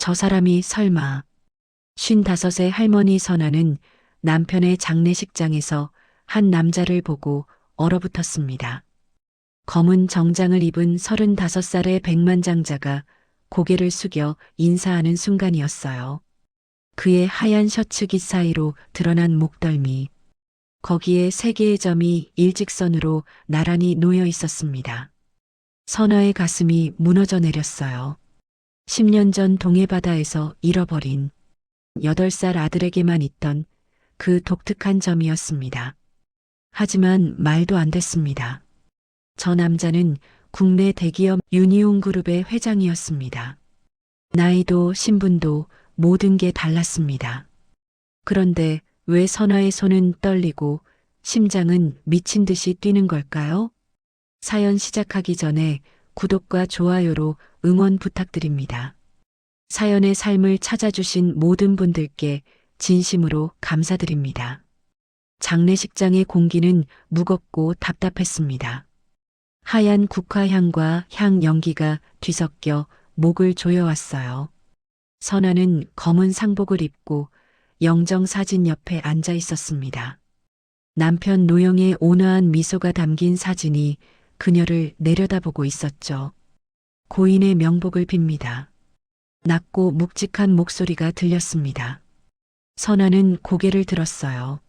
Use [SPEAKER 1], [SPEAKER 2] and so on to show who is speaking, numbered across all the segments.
[SPEAKER 1] 저 사람이 설마. 55의 할머니 선아는 남편의 장례식장에서 한 남자를 보고 얼어붙었습니다. 검은 정장을 입은 35살의 백만장자가 고개를 숙여 인사하는 순간이었어요. 그의 하얀 셔츠 깃 사이로 드러난 목덜미, 거기에 세 개의 점이 일직선으로 나란히 놓여 있었습니다. 선아의 가슴이 무너져 내렸어요. 10년 전 동해바다에서 잃어버린 8살 아들에게만 있던 그 독특한 점이었습니다. 하지만 말도 안 됐습니다. 저 남자는 국내 대기업 유니온 그룹의 회장이었습니다. 나이도 신분도 모든 게 달랐습니다. 그런데 왜 선아의 손은 떨리고 심장은 미친 듯이 뛰는 걸까요? 사연 시작하기 전에 구독과 좋아요로 응원 부탁드립니다. 사연의 삶을 찾아주신 모든 분들께 진심으로 감사드립니다. 장례식장의 공기는 무겁고 답답했습니다. 하얀 국화향과 향 연기가 뒤섞여 목을 조여왔어요. 선아는 검은 상복을 입고 영정 사진 옆에 앉아 있었습니다. 남편 노영의 온화한 미소가 담긴 사진이 그녀를 내려다보고 있었죠. 고인의 명복을 빕니다. 낮고 묵직한 목소리가 들렸습니다. 선아는 고개를 들었어요.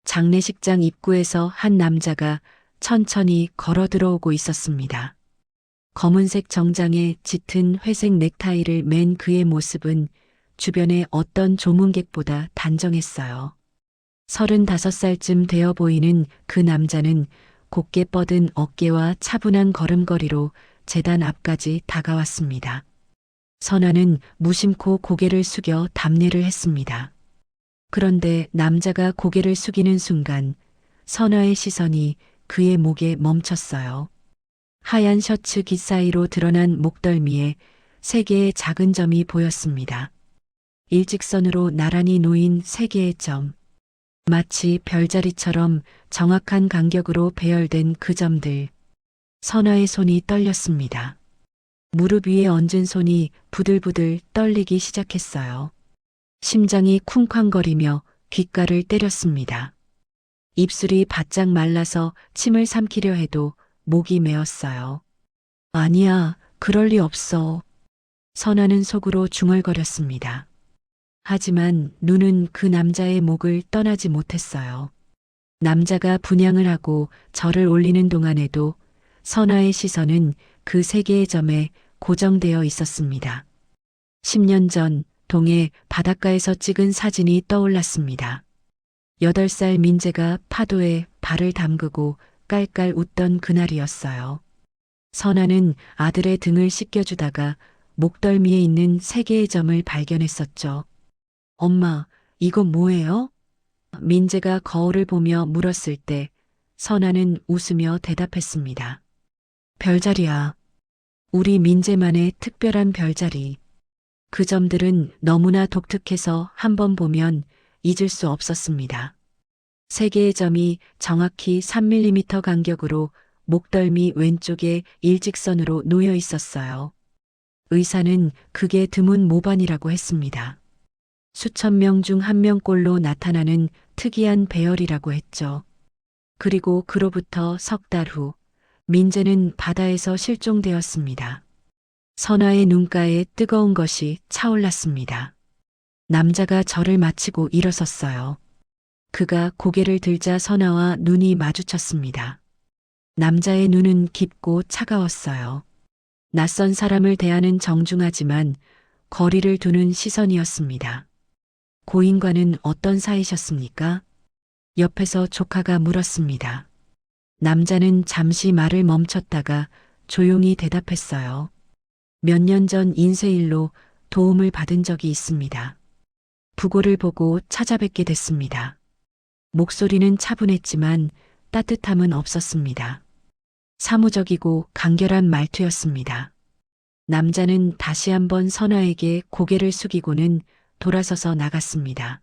[SPEAKER 1] 장례식장 입구에서 한 남자가 천천히 걸어 들어오고 있었습니다. 검은색 정장에 짙은 회색 넥타이를 맨 그의 모습은 주변의 어떤 조문객보다 단정했어요. 35살쯤 되어 보이는 그 남자는 곧게 뻗은 어깨와 차분한 걸음걸이로 제단 앞까지 다가왔습니다. 선아는 무심코 고개를 숙여 답례를 했습니다. 그런데 남자가 고개를 숙이는 순간 선아의 시선이 그의 목에 멈췄어요. 하얀 셔츠 깃 사이로 드러난 목덜미에 세 개의 작은 점이 보였습니다. 일직선으로 나란히 놓인 세 개의 점. 마치 별자리처럼 정확한 간격으로 배열된 그 점들. 선아의 손이 떨렸습니다. 무릎 위에 얹은 손이 부들부들 떨리기 시작했어요. 심장이 쿵쾅거리며 귓가를 때렸습니다. 입술이 바짝 말라서 침을 삼키려 해도 목이 메었어요. 아니야, 그럴 리 없어. 선아는 속으로 중얼거렸습니다. 하지만 눈은 그 남자의 목을 떠나지 못했어요. 남자가 분향을 하고 절을 올리는 동안에도 선아의 시선은 그 세 개의 점에 고정되어 있었습니다. 10년 전 동해 바닷가에서 찍은 사진이 떠올랐습니다. 8살 민재가 파도에 발을 담그고 깔깔 웃던 그날이었어요. 선아는 아들의 등을 씻겨주다가 목덜미에 있는 세 개의 점을 발견했었죠. 엄마, 이건 뭐예요? 민재가 거울을 보며 물었을 때 선아는 웃으며 대답했습니다. 별자리야. 우리 민재만의 특별한 별자리. 그 점들은 너무나 독특해서 한 번 보면 잊을 수 없었습니다. 세 개의 점이 정확히 3mm 간격으로 목덜미 왼쪽에 일직선으로 놓여 있었어요. 의사는 그게 드문 모반이라고 했습니다. 수천 명 중 한 명꼴로 나타나는 특이한 배열이라고 했죠. 그리고 그로부터 석 달 후, 민재는 바다에서 실종되었습니다. 선아의 눈가에 뜨거운 것이 차올랐습니다. 남자가 절을 마치고 일어섰어요. 그가 고개를 들자 선아와 눈이 마주쳤습니다. 남자의 눈은 깊고 차가웠어요. 낯선 사람을 대하는 정중하지만 거리를 두는 시선이었습니다. 고인과는 어떤 사이셨습니까? 옆에서 조카가 물었습니다. 남자는 잠시 말을 멈췄다가 조용히 대답했어요. 몇 년 전 인쇄일로 도움을 받은 적이 있습니다. 부고를 보고 찾아뵙게 됐습니다. 목소리는 차분했지만 따뜻함은 없었습니다. 사무적이고 간결한 말투였습니다. 남자는 다시 한번 선아에게 고개를 숙이고는 돌아서서 나갔습니다.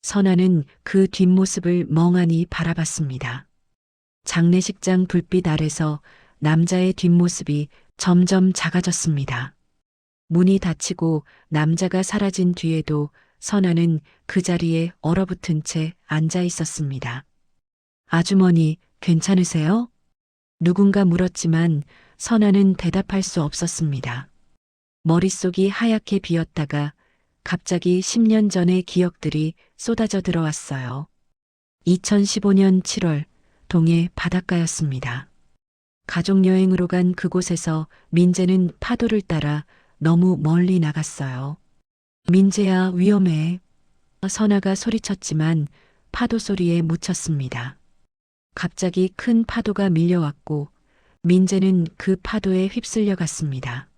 [SPEAKER 1] 선아는 그 뒷모습을 멍하니 바라봤습니다. 장례식장 불빛 아래서 남자의 뒷모습이 점점 작아졌습니다. 문이 닫히고 남자가 사라진 뒤에도 선아는 그 자리에 얼어붙은 채 앉아 있었습니다. 아주머니, 괜찮으세요? 누군가 물었지만 선아는 대답할 수 없었습니다. 머릿속이 하얗게 비었다가 갑자기 10년 전의 기억들이 쏟아져 들어왔어요. 2015년 7월, 동해 바닷가였습니다. 가족여행으로 간 그곳에서 민재는 파도를 따라 너무 멀리 나갔어요. 민재야, 위험해. 선아가 소리쳤지만 파도 소리에 묻혔습니다. 갑자기 큰 파도가 밀려왔고 민재는 그 파도에 휩쓸려 갔습니다.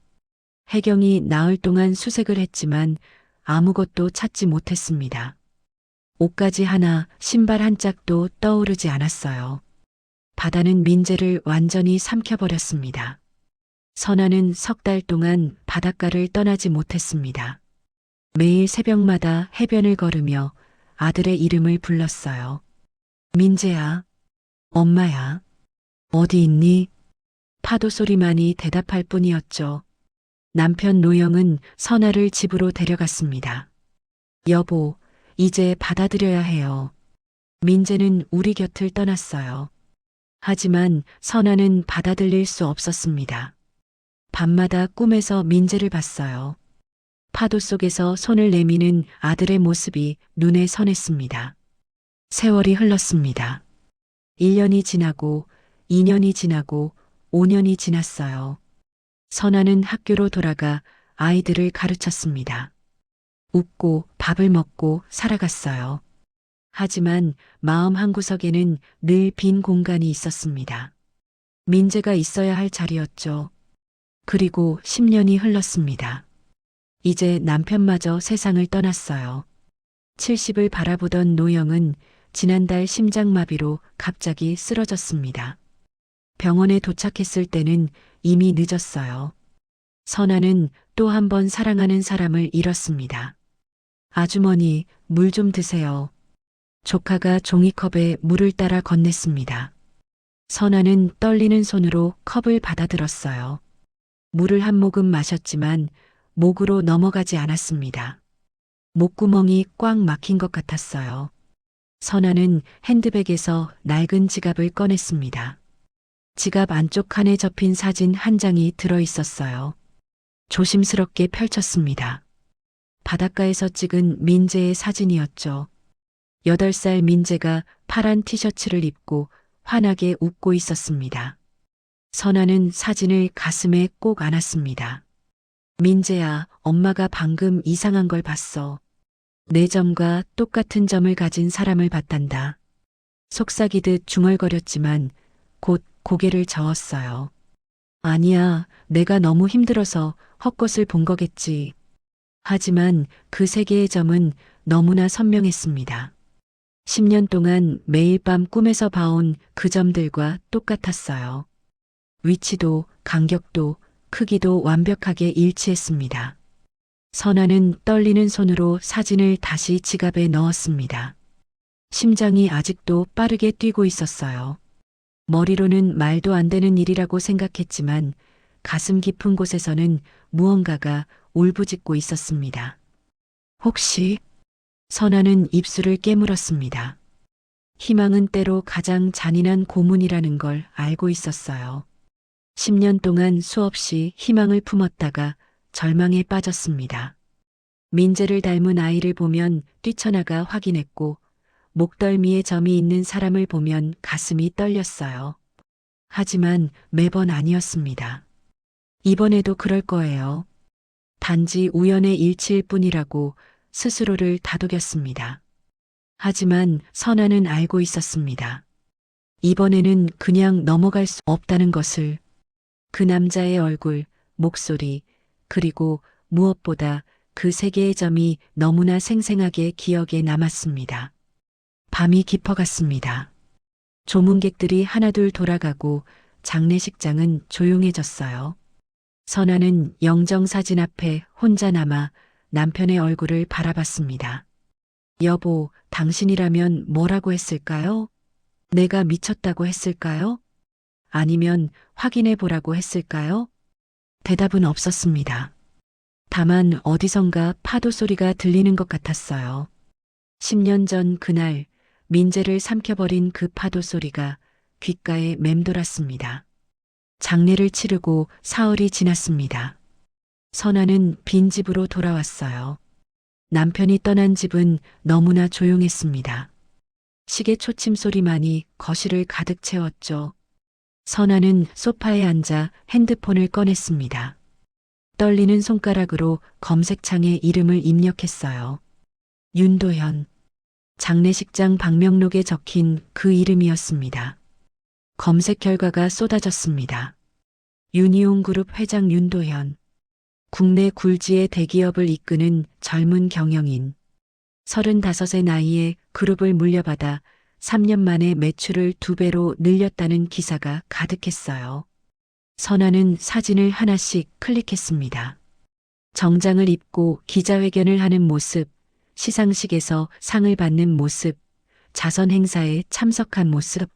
[SPEAKER 1] 해경이 나흘 동안 수색을 했지만 아무것도 찾지 못했습니다. 옷가지 하나, 신발 한 짝도 떠오르지 않았어요. 바다는 민재를 완전히 삼켜버렸습니다. 선아는 석 달 동안 바닷가를 떠나지 못했습니다. 매일 새벽마다 해변을 걸으며 아들의 이름을 불렀어요. 민재야, 엄마야, 어디 있니? 파도 소리만이 대답할 뿐이었죠. 남편 노영은 선아를 집으로 데려갔습니다. 여보, 이제 받아들여야 해요. 민재는 우리 곁을 떠났어요. 하지만 선아는 받아들일 수 없었습니다. 밤마다 꿈에서 민재를 봤어요. 파도 속에서 손을 내미는 아들의 모습이 눈에 선했습니다. 세월이 흘렀습니다. 1년이 지나고 2년이 지나고 5년이 지났어요. 선아는 학교로 돌아가 아이들을 가르쳤습니다. 웃고 밥을 먹고 살아갔어요. 하지만 마음 한구석에는 늘 빈 공간이 있었습니다. 민재가 있어야 할 자리였죠. 그리고 10년이 흘렀습니다. 이제 남편마저 세상을 떠났어요. 70을 바라보던 노영은 지난달 심장마비로 갑자기 쓰러졌습니다. 병원에 도착했을 때는 이미 늦었어요. 선아는 또 한 번 사랑하는 사람을 잃었습니다. 아주머니, 물 좀 드세요. 조카가 종이컵에 물을 따라 건넸습니다. 선아는 떨리는 손으로 컵을 받아들었어요. 물을 한 모금 마셨지만 목으로 넘어가지 않았습니다. 목구멍이 꽉 막힌 것 같았어요. 선아는 핸드백에서 낡은 지갑을 꺼냈습니다. 지갑 안쪽 칸에 접힌 사진 한 장이 들어 있었어요. 조심스럽게 펼쳤습니다. 바닷가에서 찍은 민재의 사진이었죠. 8살 민재가 파란 티셔츠를 입고 환하게 웃고 있었습니다. 선아는 사진을 가슴에 꼭 안았습니다. 민재야, 엄마가 방금 이상한 걸 봤어. 내 점과 똑같은 점을 가진 사람을 봤단다. 속삭이듯 중얼거렸지만 곧 고개를 저었어요. 아니야, 내가 너무 힘들어서 헛것을 본 거겠지. 하지만 그 세 개의 점은 너무나 선명했습니다. 10년 동안 매일 밤 꿈에서 봐온 그 점들과 똑같았어요. 위치도 간격도 크기도 완벽하게 일치했습니다. 선아는 떨리는 손으로 사진을 다시 지갑에 넣었습니다. 심장이 아직도 빠르게 뛰고 있었어요. 머리로는 말도 안 되는 일이라고 생각했지만 가슴 깊은 곳에서는 무언가가 울부짖고 있었습니다. 혹시? 선아는 입술을 깨물었습니다. 희망은 때로 가장 잔인한 고문이라는 걸 알고 있었어요. 10년 동안 수없이 희망을 품었다가 절망에 빠졌습니다. 민재를 닮은 아이를 보면 뛰쳐나가 확인했고 목덜미에 점이 있는 사람을 보면 가슴이 떨렸어요. 하지만 매번 아니었습니다. 이번에도 그럴 거예요. 단지 우연의 일치일 뿐이라고 스스로를 다독였습니다. 하지만 선아는 알고 있었습니다. 이번에는 그냥 넘어갈 수 없다는 것을. 그 남자의 얼굴, 목소리, 그리고 무엇보다 그 세 개의 점이 너무나 생생하게 기억에 남았습니다. 밤이 깊어갔습니다. 조문객들이 하나둘 돌아가고 장례식장은 조용해졌어요. 선아는 영정사진 앞에 혼자 남아 남편의 얼굴을 바라봤습니다. 여보, 당신이라면 뭐라고 했을까요? 내가 미쳤다고 했을까요? 아니면 확인해 보라고 했을까요? 대답은 없었습니다. 다만 어디선가 파도 소리가 들리는 것 같았어요. 10년 전 그날 민재를 삼켜버린 그 파도 소리가 귓가에 맴돌았습니다. 장례를 치르고 사흘이 지났습니다. 선아는 빈 집으로 돌아왔어요. 남편이 떠난 집은 너무나 조용했습니다. 시계 초침 소리만이 거실을 가득 채웠죠. 선아는 소파에 앉아 핸드폰을 꺼냈습니다. 떨리는 손가락으로 검색창에 이름을 입력했어요. 윤도현. 장례식장 방명록에 적힌 그 이름이었습니다. 검색 결과가 쏟아졌습니다. 유니온 그룹 회장 윤도현. 국내 굴지의 대기업을 이끄는 젊은 경영인. 35의 나이에 그룹을 물려받아 3년 만에 매출을 2배로 늘렸다는 기사가 가득했어요. 선아는 사진을 하나씩 클릭했습니다. 정장을 입고 기자회견을 하는 모습, 시상식에서 상을 받는 모습, 자선 행사에 참석한 모습.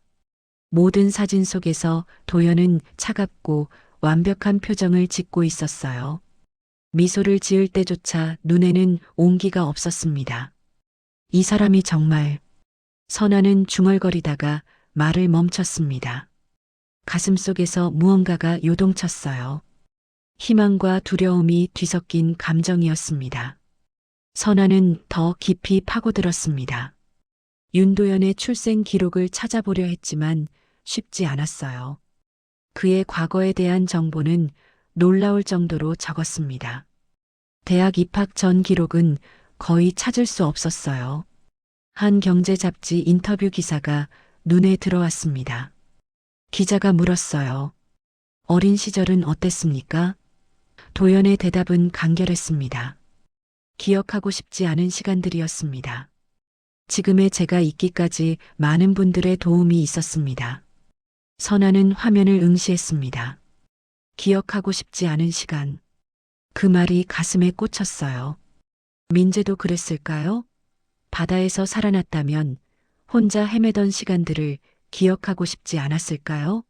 [SPEAKER 1] 모든 사진 속에서 도연은 차갑고 완벽한 표정을 짓고 있었어요. 미소를 지을 때조차 눈에는 온기가 없었습니다. 이 사람이 정말. 선아는 중얼거리다가 말을 멈췄습니다. 가슴속에서 무언가가 요동쳤어요. 희망과 두려움이 뒤섞인 감정이었습니다. 선아는 더 깊이 파고들었습니다. 윤도현의 출생 기록을 찾아보려 했지만 쉽지 않았어요. 그의 과거에 대한 정보는 놀라울 정도로 적었습니다. 대학 입학 전 기록은 거의 찾을 수 없었어요. 한 경제 잡지 인터뷰 기사가 눈에 들어왔습니다. 기자가 물었어요. 어린 시절은 어땠습니까? 도연의 대답은 간결했습니다. 기억하고 싶지 않은 시간들이었습니다. 지금의 제가 있기까지 많은 분들의 도움이 있었습니다. 선아는 화면을 응시했습니다. 기억하고 싶지 않은 시간. 그 말이 가슴에 꽂혔어요. 민재도 그랬을까요? 바다에서 살아났다면 혼자 헤매던 시간들을 기억하고 싶지 않았을까요?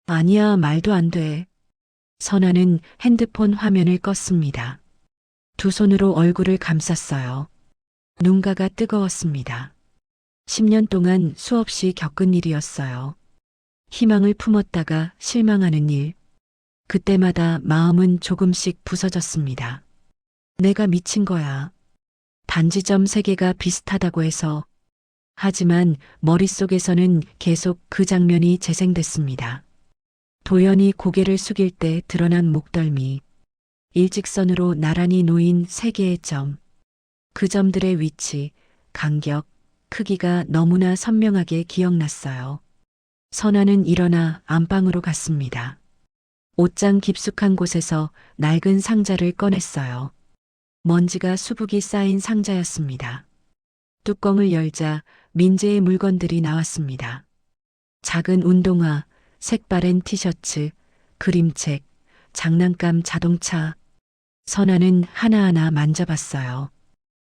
[SPEAKER 1] 아니야, 말도 안 돼. 선아는 핸드폰 화면을 껐습니다. 두 손으로 얼굴을 감쌌어요. 눈가가 뜨거웠습니다. 10년 동안 수없이 겪은 일이었어요. 희망을 품었다가 실망하는 일. 그때마다 마음은 조금씩 부서졌습니다. 내가 미친 거야. 반지점 세 개가 비슷하다고 해서. 하지만 머릿속에서는 계속 그 장면이 재생됐습니다. 도연이 고개를 숙일 때 드러난 목덜미. 일직선으로 나란히 놓인 세 개의 점. 그 점들의 위치, 간격, 크기가 너무나 선명하게 기억났어요. 선아는 일어나 안방으로 갔습니다. 옷장 깊숙한 곳에서 낡은 상자를 꺼냈어요. 먼지가 수북이 쌓인 상자였습니다. 뚜껑을 열자 민재의 물건들이 나왔습니다. 작은 운동화, 색바랜 티셔츠, 그림책, 장난감 자동차. 선아는 하나하나 만져봤어요.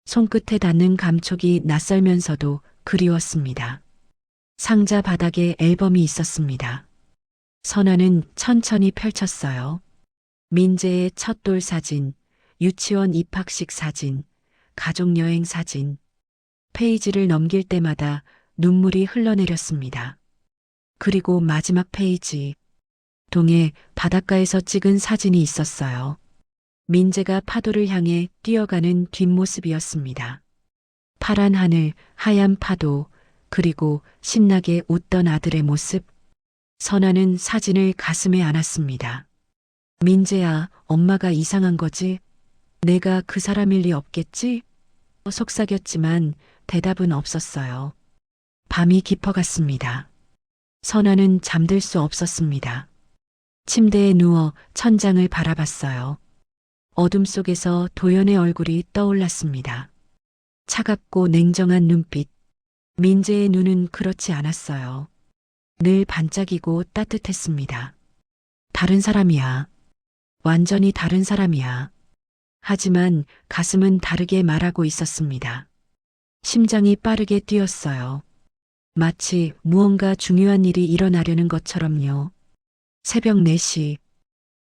[SPEAKER 1] 손끝에 닿는 감촉이 낯설면서도 그리웠습니다. 상자 바닥에 앨범이 있었습니다. 선아는 천천히 펼쳤어요. 민재의 첫 돌 사진, 유치원 입학식 사진, 가족여행 사진. 페이지를 넘길 때마다 눈물이 흘러내렸습니다. 그리고 마지막 페이지. 동해 바닷가에서 찍은 사진이 있었어요. 민재가 파도를 향해 뛰어가는 뒷모습이었습니다. 파란 하늘, 하얀 파도, 그리고 신나게 웃던 아들의 모습. 선아는 사진을 가슴에 안았습니다. 민재야, 엄마가 이상한 거지? 내가 그 사람일 리 없겠지? 속삭였지만 대답은 없었어요. 밤이 깊어갔습니다. 선아는 잠들 수 없었습니다. 침대에 누워 천장을 바라봤어요. 어둠 속에서 도연의 얼굴이 떠올랐습니다. 차갑고 냉정한 눈빛. 민재의 눈은 그렇지 않았어요. 늘 반짝이고 따뜻했습니다. 다른 사람이야. 완전히 다른 사람이야. 하지만 가슴은 다르게 말하고 있었습니다. 심장이 빠르게 뛰었어요. 마치 무언가 중요한 일이 일어나려는 것처럼요. 새벽 4시.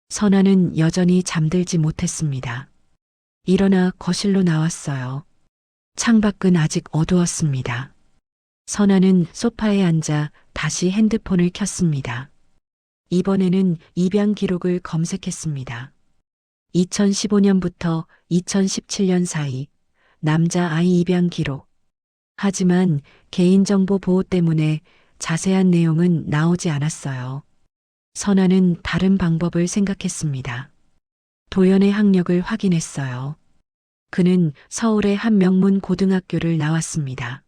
[SPEAKER 1] 선아는 여전히 잠들지 못했습니다. 일어나 거실로 나왔어요. 창밖은 아직 어두웠습니다. 선아는 소파에 앉아 다시 핸드폰을 켰습니다. 이번에는 입양 기록을 검색했습니다. 2015년부터 2017년 사이 남자 아이 입양 기록. 하지만 개인정보 보호 때문에 자세한 내용은 나오지 않았어요. 선아는 다른 방법을 생각했습니다. 도연의 학력을 확인했어요. 그는 서울의 한 명문 고등학교를 나왔습니다.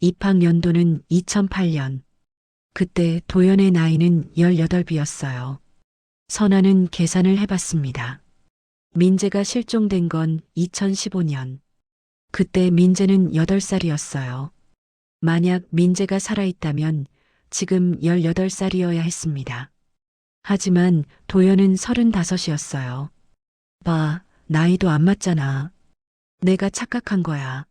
[SPEAKER 1] 입학 연도는 2008년. 그때 도연의 나이는 18이었어요. 선아는 계산을 해봤습니다. 민재가 실종된 건 2015년. 그때 민재는 8살이었어요. 만약 민재가 살아있다면 지금 18살이어야 했습니다. 하지만 도연은 35이었어요. 봐, 나이도 안 맞잖아. 내가 착각한 거야.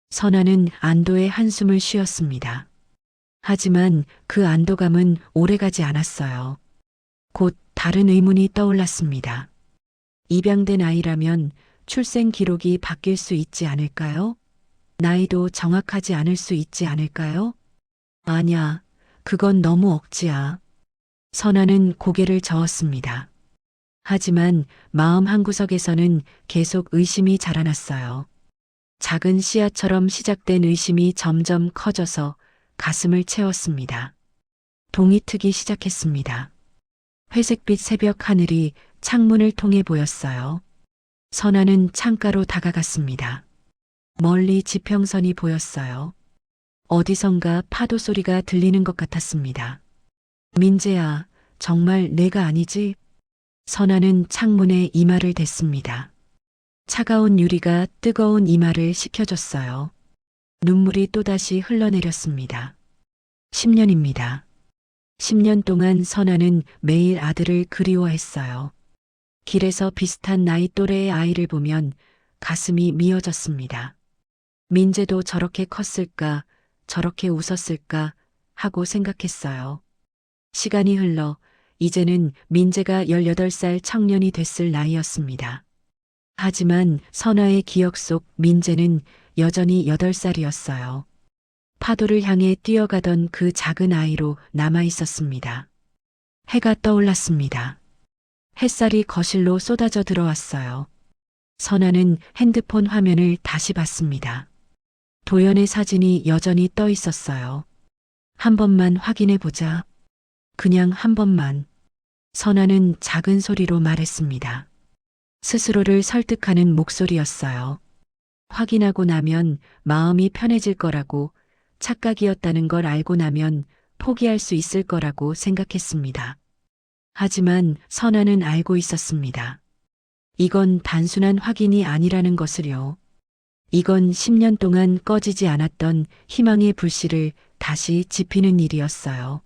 [SPEAKER 1] 선아는 안도의 한숨을 쉬었습니다. 하지만 그 안도감은 오래가지 않았어요. 곧 다른 의문이 떠올랐습니다. 입양된 아이라면 출생 기록이 바뀔 수 있지 않을까요? 나이도 정확하지 않을 수 있지 않을까요? 아니야, 그건 너무 억지야. 선아는 고개를 저었습니다. 하지만 마음 한구석에서는 계속 의심이 자라났어요. 작은 씨앗처럼 시작된 의심이 점점 커져서 가슴을 채웠습니다. 동이 트기 시작했습니다. 회색빛 새벽 하늘이 창문을 통해 보였어요. 선아는 창가로 다가갔습니다. 멀리 지평선이 보였어요. 어디선가 파도 소리가 들리는 것 같았습니다. 민재야, 정말 내가 아니지? 선아는 창문에 이마를 댔습니다. 차가운 유리가 뜨거운 이마를 식혀줬어요. 눈물이 또다시 흘러내렸습니다. 10년입니다. 10년 동안 선아는 매일 아들을 그리워했어요. 길에서 비슷한 나이 또래의 아이를 보면 가슴이 미어졌습니다. 민재도 저렇게 컸을까, 저렇게 웃었을까 하고 생각했어요. 시간이 흘러 이제는 민재가 18살 청년이 됐을 나이였습니다. 하지만 선아의 기억 속 민재는 여전히 8살이었어요. 파도를 향해 뛰어가던 그 작은 아이로 남아 있었습니다. 해가 떠올랐습니다. 햇살이 거실로 쏟아져 들어왔어요. 선아는 핸드폰 화면을 다시 봤습니다. 도연의 사진이 여전히 떠 있었어요. 한 번만 확인해 보자. 그냥 한 번만. 선아는 작은 소리로 말했습니다. 스스로를 설득하는 목소리였어요. 확인하고 나면 마음이 편해질 거라고, 착각이었다는 걸 알고 나면 포기할 수 있을 거라고 생각했습니다. 하지만 선아는 알고 있었습니다. 이건 단순한 확인이 아니라는 것을요. 이건 10년 동안 꺼지지 않았던 희망의 불씨를 다시 지피는 일이었어요.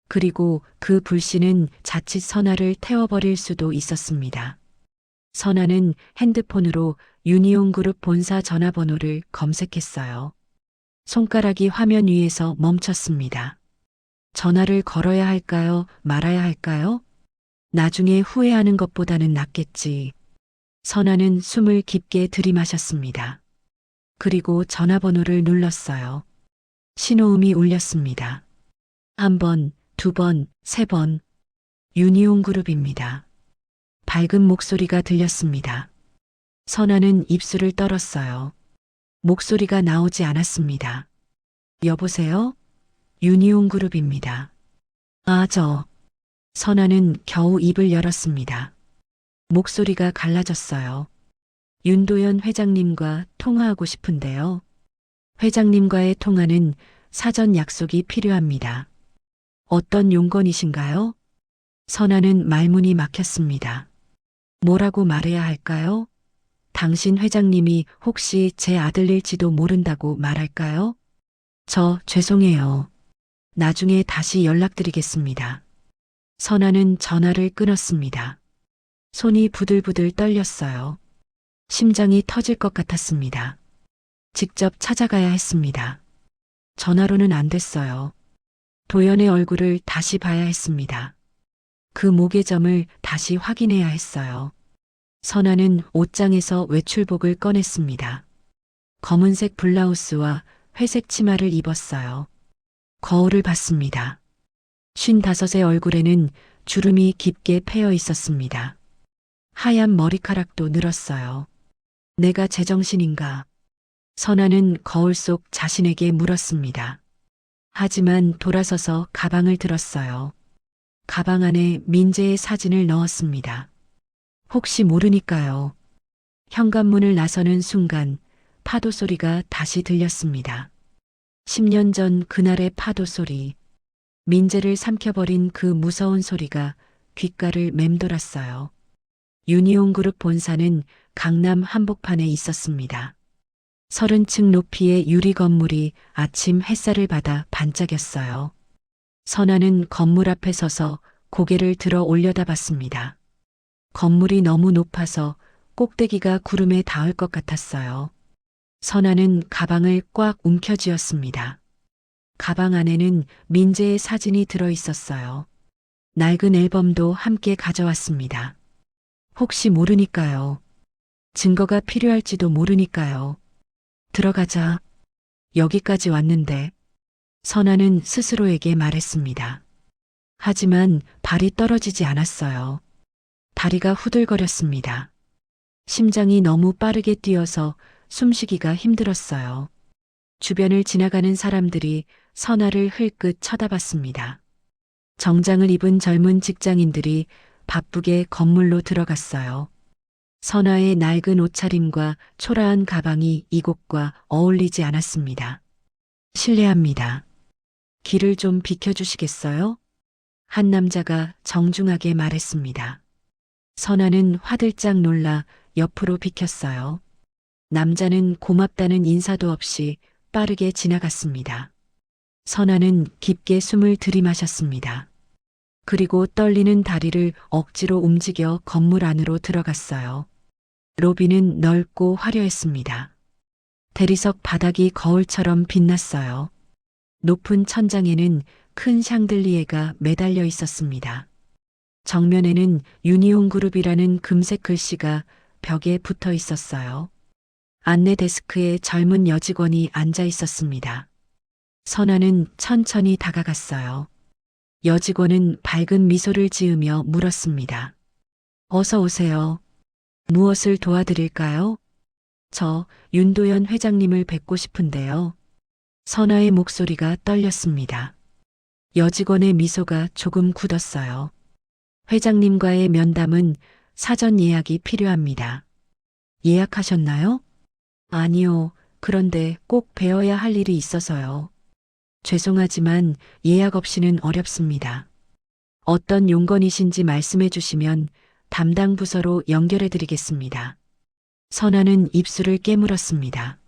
[SPEAKER 1] 그리고 그 불씨는 자칫 선아를 태워버릴 수도 있었습니다. 선아는 핸드폰으로 유니온그룹 본사 전화번호를 검색했어요. 손가락이 화면 위에서 멈췄습니다. 전화를 걸어야 할까요? 말아야 할까요? 나중에 후회하는 것보다는 낫겠지. 선아는 숨을 깊게 들이마셨습니다. 그리고 전화번호를 눌렀어요. 신호음이 울렸습니다. 한 번, 두 번, 세 번. 유니온그룹입니다. 밝은 목소리가 들렸습니다. 선아는 입술을 떨었어요. 목소리가 나오지 않았습니다. 여보세요? 유니온그룹입니다. 아, 선아는 겨우 입을 열었습니다. 목소리가 갈라졌어요. 윤도현 회장님과 통화하고 싶은데요. 회장님과의 통화는 사전 약속이 필요합니다. 어떤 용건이신가요? 선아는 말문이 막혔습니다. 뭐라고 말해야 할까요? 당신 회장님이 혹시 제 아들일지도 모른다고 말할까요? 죄송해요. 나중에 다시 연락드리겠습니다. 선아는 전화를 끊었습니다. 손이 부들부들 떨렸어요. 심장이 터질 것 같았습니다. 직접 찾아가야 했습니다. 전화로는 안 됐어요. 도연의 얼굴을 다시 봐야 했습니다. 그 목의 점을 다시 확인해야 했어요. 선아는 옷장에서 외출복을 꺼냈습니다. 검은색 블라우스와 회색 치마를 입었어요. 거울을 봤습니다. 55의 얼굴에는 주름이 깊게 패여 있었습니다. 하얀 머리카락도 늘었어요. 내가 제정신인가? 선아는 거울 속 자신에게 물었습니다. 하지만 돌아서서 가방을 들었어요. 가방 안에 민재의 사진을 넣었습니다. 혹시 모르니까요. 현관문을 나서는 순간 파도 소리가 다시 들렸습니다. 10년 전 그날의 파도 소리. 민재를 삼켜버린 그 무서운 소리가 귓가를 맴돌았어요. 유니온 그룹 본사는 강남 한복판에 있었습니다. 30층 높이의 유리 건물이 아침 햇살을 받아 반짝였어요. 선아는 건물 앞에 서서 고개를 들어 올려다봤습니다. 건물이 너무 높아서 꼭대기가 구름에 닿을 것 같았어요. 선아는 가방을 꽉 움켜쥐었습니다. 가방 안에는 민재의 사진이 들어 있었어요. 낡은 앨범도 함께 가져왔습니다. 혹시 모르니까요. 증거가 필요할지도 모르니까요. 들어가자. 여기까지 왔는데. 선아는 스스로에게 말했습니다. 하지만 발이 떨어지지 않았어요. 다리가 후들거렸습니다. 심장이 너무 빠르게 뛰어서 숨쉬기가 힘들었어요. 주변을 지나가는 사람들이 선아를 흘끗 쳐다봤습니다. 정장을 입은 젊은 직장인들이 바쁘게 건물로 들어갔어요. 선아의 낡은 옷차림과 초라한 가방이 이곳과 어울리지 않았습니다. 실례합니다. 길을 좀 비켜주시겠어요? 한 남자가 정중하게 말했습니다. 선아는 화들짝 놀라 옆으로 비켰어요. 남자는 고맙다는 인사도 없이 빠르게 지나갔습니다. 선아는 깊게 숨을 들이마셨습니다. 그리고 떨리는 다리를 억지로 움직여 건물 안으로 들어갔어요. 로비는 넓고 화려했습니다. 대리석 바닥이 거울처럼 빛났어요. 높은 천장에는 큰 샹들리에가 매달려 있었습니다. 정면에는 유니온 그룹이라는 금색 글씨가 벽에 붙어 있었어요. 안내 데스크에 젊은 여직원이 앉아 있었습니다. 선아는 천천히 다가갔어요. 여직원은 밝은 미소를 지으며 물었습니다. 어서 오세요. 무엇을 도와드릴까요? 저 윤도현 회장님을 뵙고 싶은데요. 선아의 목소리가 떨렸습니다. 여직원의 미소가 조금 굳었어요. 회장님과의 면담은 사전 예약이 필요합니다. 예약하셨나요? 아니요. 그런데 꼭 뵈어야 할 일이 있어서요. 죄송하지만 예약 없이는 어렵습니다. 어떤 용건이신지 말씀해 주시면 담당 부서로 연결해 드리겠습니다. 선아는 입술을 깨물었습니다.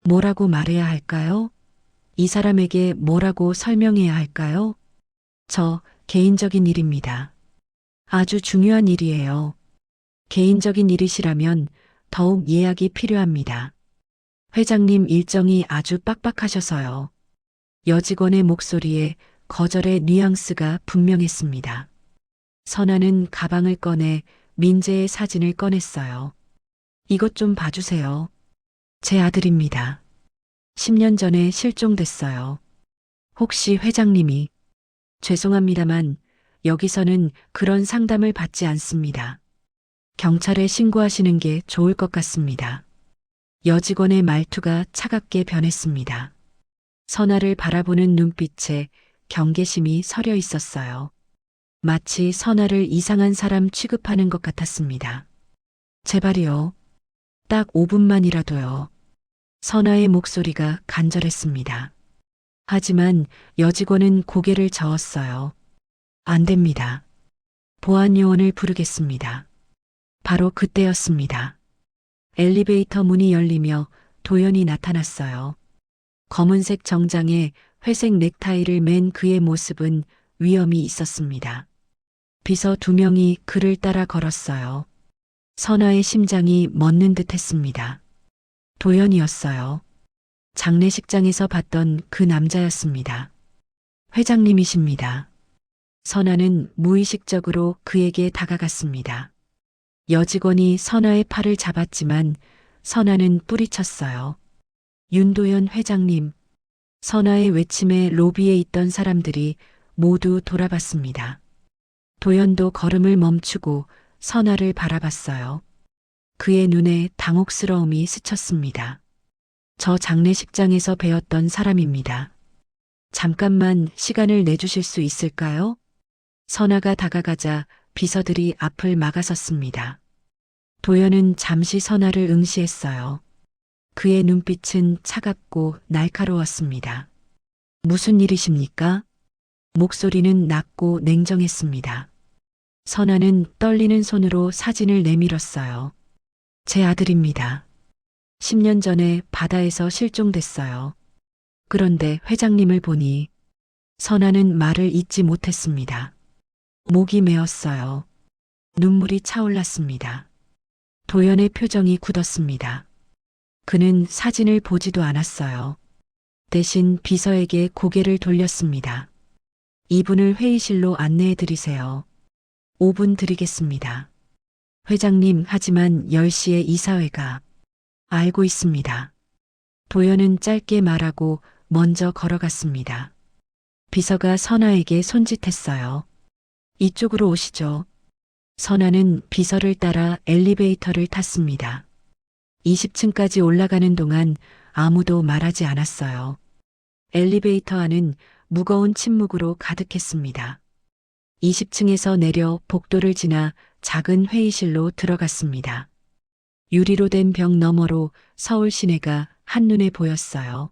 [SPEAKER 1] 뭐라고 말해야 할까요? 이 사람에게 뭐라고 설명해야 할까요? 저 개인적인 일입니다. 아주 중요한 일이에요. 개인적인 일이시라면 더욱 예약이 필요합니다. 회장님 일정이 아주 빡빡하셔서요. 여직원의 목소리에 거절의 뉘앙스가 분명했습니다. 선아는 가방을 꺼내 민재의 사진을 꺼냈어요. 이것 좀 봐주세요. 제 아들입니다. 10년 전에 실종됐어요. 혹시 회장님이 죄송합니다만 여기서는 그런 상담을 받지 않습니다. 경찰에 신고하시는 게 좋을 것 같습니다. 여직원의 말투가 차갑게 변했습니다. 선아를 바라보는 눈빛에 경계심이 서려 있었어요. 마치 선아를 이상한 사람 취급하는 것 같았습니다. 제발이요. 딱 5분만이라도요. 선아의 목소리가 간절했습니다. 하지만 여직원은 고개를 저었어요. 안 됩니다. 보안 요원을 부르겠습니다. 바로 그때였습니다. 엘리베이터 문이 열리며 도연이 나타났어요. 검은색 정장에 회색 넥타이를 맨 그의 모습은 위엄이 있었습니다. 비서 2명이 그를 따라 걸었어요. 선아의 심장이 멎는 듯 했습니다. 도연이었어요. 장례식장에서 봤던 그 남자였습니다. 회장님이십니다. 선아는 무의식적으로 그에게 다가갔습니다. 여직원이 선아의 팔을 잡았지만 선아는 뿌리쳤어요. 윤도현 회장님. 선아의 외침에 로비에 있던 사람들이 모두 돌아봤습니다. 도연도 걸음을 멈추고 선아를 바라봤어요. 그의 눈에 당혹스러움이 스쳤습니다. 저 장례식장에서 배웠던 사람입니다. 잠깐만 시간을 내주실 수 있을까요? 선아가 다가가자 비서들이 앞을 막아섰습니다. 도연은 잠시 선아를 응시했어요. 그의 눈빛은 차갑고 날카로웠습니다. 무슨 일이십니까? 목소리는 낮고 냉정했습니다. 선아는 떨리는 손으로 사진을 내밀었어요. 제 아들입니다. 10년 전에 바다에서 실종됐어요. 그런데 회장님을 보니 선아는 말을 잇지 못했습니다. 목이 메었어요. 눈물이 차올랐습니다. 도연의 표정이 굳었습니다. 그는 사진을 보지도 않았어요. 대신 비서에게 고개를 돌렸습니다. 이분을 회의실로 안내해 드리세요. 5분 드리겠습니다. 회장님, 하지만 10시에 이사회가. 알고 있습니다. 도연은 짧게 말하고 먼저 걸어갔습니다. 비서가 선아에게 손짓했어요. 이쪽으로 오시죠. 선아는 비서를 따라 엘리베이터를 탔습니다. 20층까지 올라가는 동안 아무도 말하지 않았어요. 엘리베이터 안은 무거운 침묵으로 가득했습니다. 20층에서 내려 복도를 지나 작은 회의실로 들어갔습니다. 유리로 된 벽 너머로 서울 시내가 한눈에 보였어요.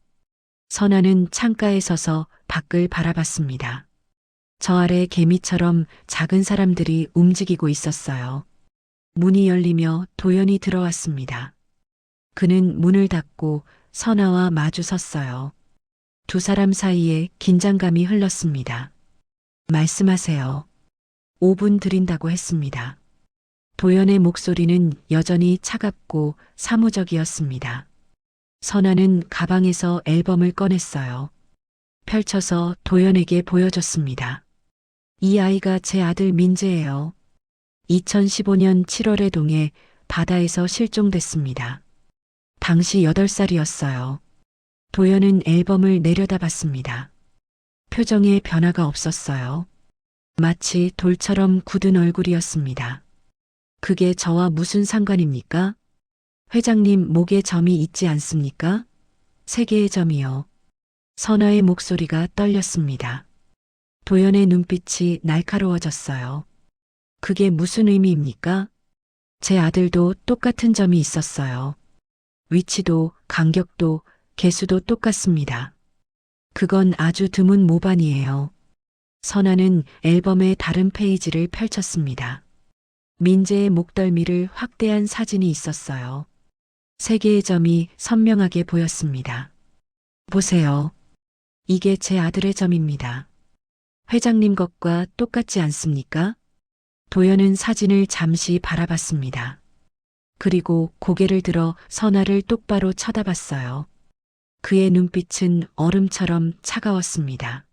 [SPEAKER 1] 선아는 창가에 서서 밖을 바라봤습니다. 저 아래 개미처럼 작은 사람들이 움직이고 있었어요. 문이 열리며 도연이 들어왔습니다. 그는 문을 닫고 선아와 마주 섰어요. 두 사람 사이에 긴장감이 흘렀습니다. 말씀하세요. 5분 드린다고 했습니다. 도연의 목소리는 여전히 차갑고 사무적이었습니다. 선아는 가방에서 앨범을 꺼냈어요. 펼쳐서 도연에게 보여줬습니다. 이 아이가 제 아들 민재예요. 2015년 7월에 동해 바다에서 실종됐습니다. 당시 8살이었어요. 도연은 앨범을 내려다봤습니다. 표정에 변화가 없었어요. 마치 돌처럼 굳은 얼굴이었습니다. 그게 저와 무슨 상관입니까? 회장님 목에 점이 있지 않습니까? 3개의 점이요. 선아의 목소리가 떨렸습니다. 도연의 눈빛이 날카로워졌어요. 그게 무슨 의미입니까? 제 아들도 똑같은 점이 있었어요. 위치도 간격도 개수도 똑같습니다. 그건 아주 드문 모반이에요. 선아는 앨범의 다른 페이지를 펼쳤습니다. 민재의 목덜미를 확대한 사진이 있었어요. 3개의 점이 선명하게 보였습니다. 보세요. 이게 제 아들의 점입니다. 회장님 것과 똑같지 않습니까? 도연은 사진을 잠시 바라봤습니다. 그리고 고개를 들어 선아를 똑바로 쳐다봤어요. 그의 눈빛은 얼음처럼 차가웠습니다.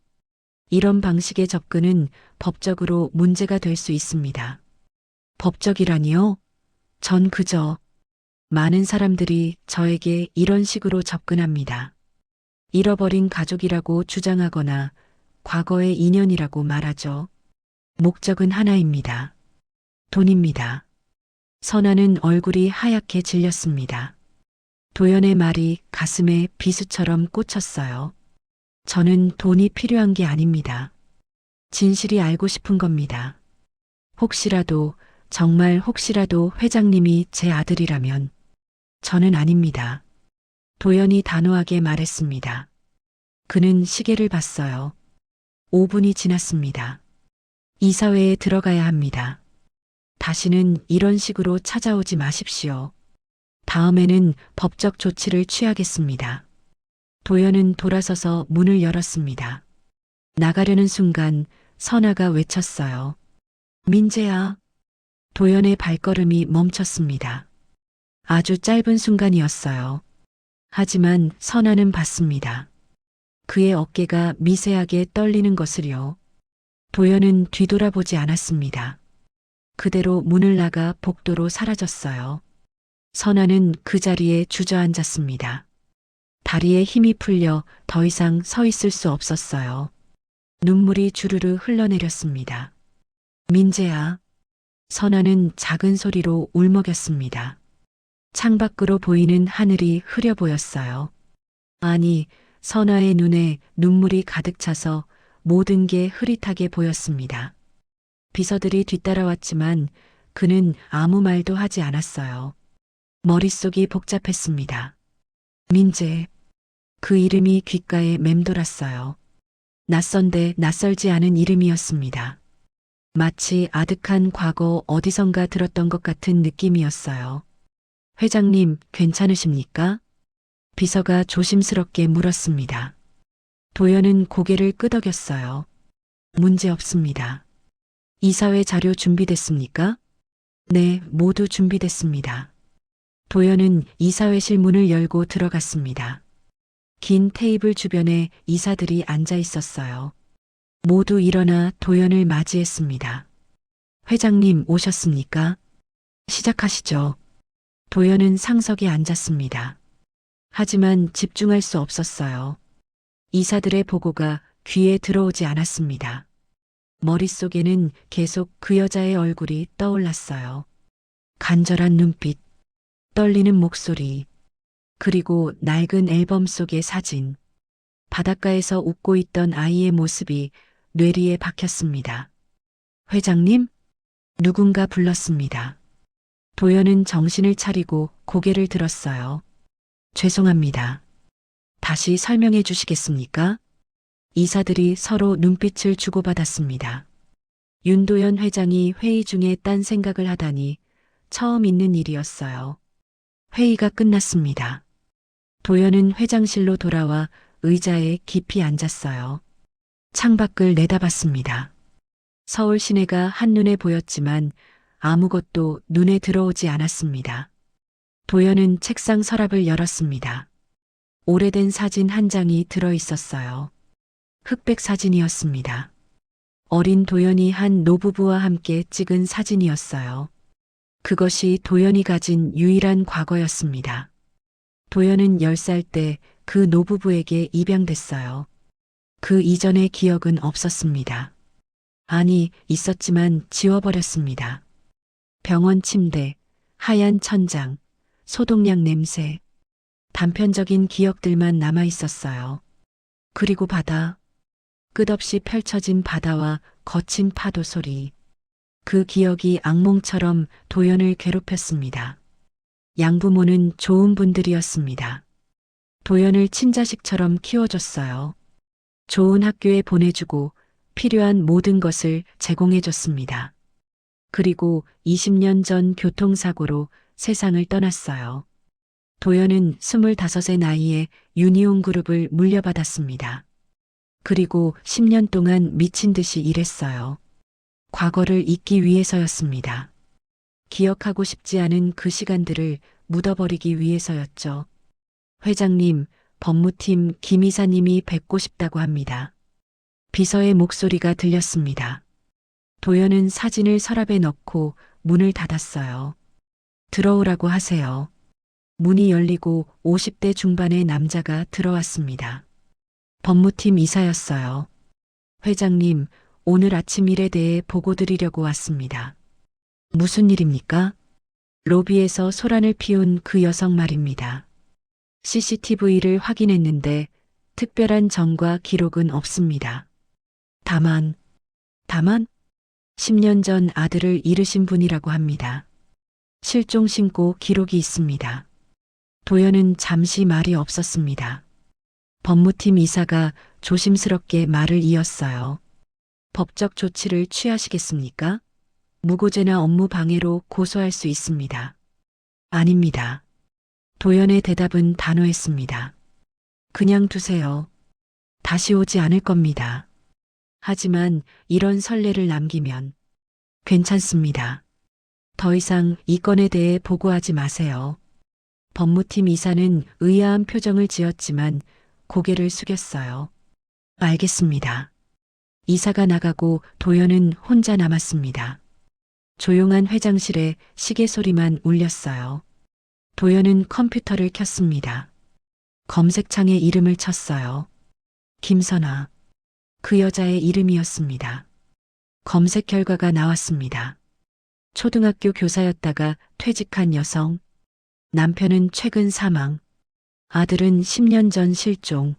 [SPEAKER 1] 이런 방식의 접근은 법적으로 문제가 될 수 있습니다. 법적이라니요? 전 그저 많은 사람들이 저에게 이런 식으로 접근합니다. 잃어버린 가족이라고 주장하거나 과거의 인연이라고 말하죠. 목적은 하나입니다. 돈입니다. 선아는 얼굴이 하얗게 질렸습니다. 도연의 말이 가슴에 비수처럼 꽂혔어요. 저는 돈이 필요한 게 아닙니다. 진실이 알고 싶은 겁니다. 혹시라도, 정말 혹시라도 회장님이 제 아들이라면 저는 아닙니다. 도연이 단호하게 말했습니다. 그는 시계를 봤어요. 5분이 지났습니다. 이사회에 들어가야 합니다. 다시는 이런 식으로 찾아오지 마십시오. 다음에는 법적 조치를 취하겠습니다. 도연은 돌아서서 문을 열었습니다. 나가려는 순간 선아가 외쳤어요. 민재야. 도연의 발걸음이 멈췄습니다. 아주 짧은 순간이었어요. 하지만 선아는 봤습니다. 그의 어깨가 미세하게 떨리는 것을요. 도연은 뒤돌아보지 않았습니다. 그대로 문을 나가 복도로 사라졌어요. 선아는 그 자리에 주저앉았습니다. 다리에 힘이 풀려 더 이상 서 있을 수 없었어요. 눈물이 주르르 흘러내렸습니다. 민재야. 선아는 작은 소리로 울먹였습니다. 창밖으로 보이는 하늘이 흐려 보였어요. 아니, 선아의 눈에 눈물이 가득 차서 모든 게 흐릿하게 보였습니다. 비서들이 뒤따라왔지만 그는 아무 말도 하지 않았어요. 머릿속이 복잡했습니다. 민재. 그 이름이 귓가에 맴돌았어요. 낯선데 낯설지 않은 이름이었습니다. 마치 아득한 과거 어디선가 들었던 것 같은 느낌이었어요. 회장님, 괜찮으십니까? 비서가 조심스럽게 물었습니다. 도연은 고개를 끄덕였어요. 문제 없습니다. 이사회 자료 준비됐습니까? 네, 모두 준비됐습니다. 도연은 이사회실 문을 열고 들어갔습니다. 긴 테이블 주변에 이사들이 앉아 있었어요. 모두 일어나 도연을 맞이했습니다. 회장님 오셨습니까? 시작하시죠. 도연은 상석에 앉았습니다. 하지만 집중할 수 없었어요. 이사들의 보고가 귀에 들어오지 않았습니다. 머릿속에는 계속 그 여자의 얼굴이 떠올랐어요. 간절한 눈빛, 떨리는 목소리, 그리고 낡은 앨범 속의 사진. 바닷가에서 웃고 있던 아이의 모습이 뇌리에 박혔습니다. 회장님? 누군가 불렀습니다. 도연은 정신을 차리고 고개를 들었어요. 죄송합니다. 다시 설명해 주시겠습니까? 이사들이 서로 눈빛을 주고받았습니다. 윤도현 회장이 회의 중에 딴 생각을 하다니 처음 있는 일이었어요. 회의가 끝났습니다. 도연은 회장실로 돌아와 의자에 깊이 앉았어요. 창밖을 내다봤습니다. 서울 시내가 한눈에 보였지만 아무것도 눈에 들어오지 않았습니다. 도연은 책상 서랍을 열었습니다. 오래된 사진 한 장이 들어 있었어요. 흑백 사진이었습니다. 어린 도연이 한 노부부와 함께 찍은 사진이었어요. 그것이 도연이 가진 유일한 과거였습니다. 도연은 10살 때 그 노부부에게 입양됐어요. 그 이전의 기억은 없었습니다. 아니, 있었지만 지워버렸습니다. 병원 침대, 하얀 천장, 소독약 냄새, 단편적인 기억들만 남아 있었어요. 그리고 바다, 끝없이 펼쳐진 바다와 거친 파도 소리. 그 기억이 악몽처럼 도연을 괴롭혔습니다. 양부모는 좋은 분들이었습니다. 도연을 친자식처럼 키워줬어요. 좋은 학교에 보내주고 필요한 모든 것을 제공해줬습니다. 그리고 20년 전 교통사고로 세상을 떠났어요. 도연은 25의 나이에 유니온 그룹을 물려받았습니다. 그리고 10년 동안 미친 듯이 일했어요. 과거를 잊기 위해서였습니다. 기억하고 싶지 않은 그 시간들을 묻어버리기 위해서였죠. 회장님, 법무팀 김 이사님이 뵙고 싶다고 합니다. 비서의 목소리가 들렸습니다. 도연은 사진을 서랍에 넣고 문을 닫았어요. 들어오라고 하세요. 문이 열리고 50대 중반의 남자가 들어왔습니다. 법무팀 이사였어요. 회장님, 오늘 아침 일에 대해 보고 드리려고 왔습니다. 무슨 일입니까? 로비에서 소란을 피운 그 여성 말입니다. CCTV를 확인했는데 특별한 정과 기록은 없습니다. 다만 10년 전 아들을 잃으신 분이라고 합니다. 실종 신고 기록이 있습니다. 도연은 잠시 말이 없었습니다. 법무팀 이사가 조심스럽게 말을 이었어요. 법적 조치를 취하시겠습니까? 무고죄나 업무 방해로 고소할 수 있습니다. 아닙니다. 도연의 대답은 단호했습니다. 그냥 두세요. 다시 오지 않을 겁니다. 하지만 이런 선례를 남기면 괜찮습니다. 더 이상 이 건에 대해 보고하지 마세요. 법무팀 이사는 의아한 표정을 지었지만 고개를 숙였어요. 알겠습니다. 이사가 나가고 도연은 혼자 남았습니다. 조용한 회장실에 시계 소리만 울렸어요. 도연은 컴퓨터를 켰습니다. 검색창에 이름을 쳤어요. 김선아. 그 여자의 이름이었습니다. 검색 결과가 나왔습니다. 초등학교 교사였다가 퇴직한 여성. 남편은 최근 사망. 아들은 10년 전 실종.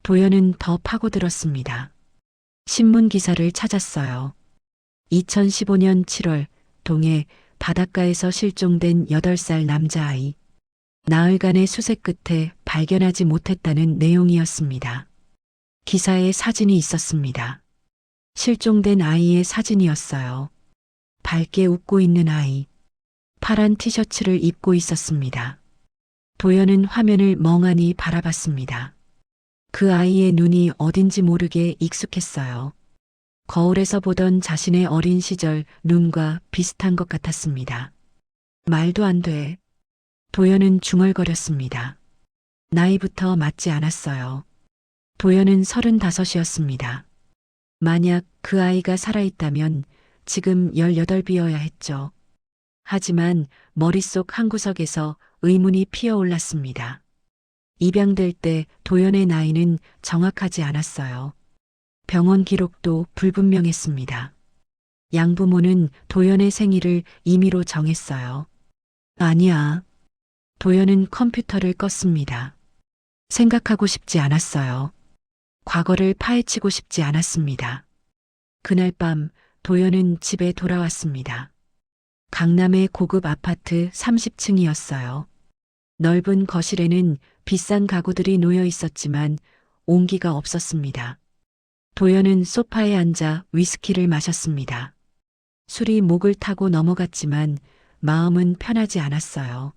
[SPEAKER 1] 도연은 더 파고들었습니다. 신문 기사를 찾았어요. 2015년 7월 동해 바닷가에서 실종된 8살 남자아이. 나흘간의 수색 끝에 발견하지 못했다는 내용이었습니다. 기사에 사진이 있었습니다. 실종된 아이의 사진이었어요. 밝게 웃고 있는 아이. 파란 티셔츠를 입고 있었습니다. 도연은 화면을 멍하니 바라봤습니다. 그 아이의 눈이 어딘지 모르게 익숙했어요. 거울에서 보던 자신의 어린 시절 눈과 비슷한 것 같았습니다. 말도 안 돼. 도연은 중얼거렸습니다. 나이부터 맞지 않았어요. 도연은 35이었습니다. 만약 그 아이가 살아있다면 지금 18이어야 했죠. 하지만 머릿속 한구석에서 의문이 피어올랐습니다. 입양될 때 도연의 나이는 정확하지 않았어요. 병원 기록도 불분명했습니다. 양부모는 도연의 생일을 임의로 정했어요. 아니야. 도연은 컴퓨터를 껐습니다. 생각하고 싶지 않았어요. 과거를 파헤치고 싶지 않았습니다. 그날 밤 도연은 집에 돌아왔습니다. 강남의 고급 아파트 30층이었어요. 넓은 거실에는 비싼 가구들이 놓여 있었지만 온기가 없었습니다. 도연은 소파에 앉아 위스키를 마셨습니다. 술이 목을 타고 넘어갔지만 마음은 편하지 않았어요.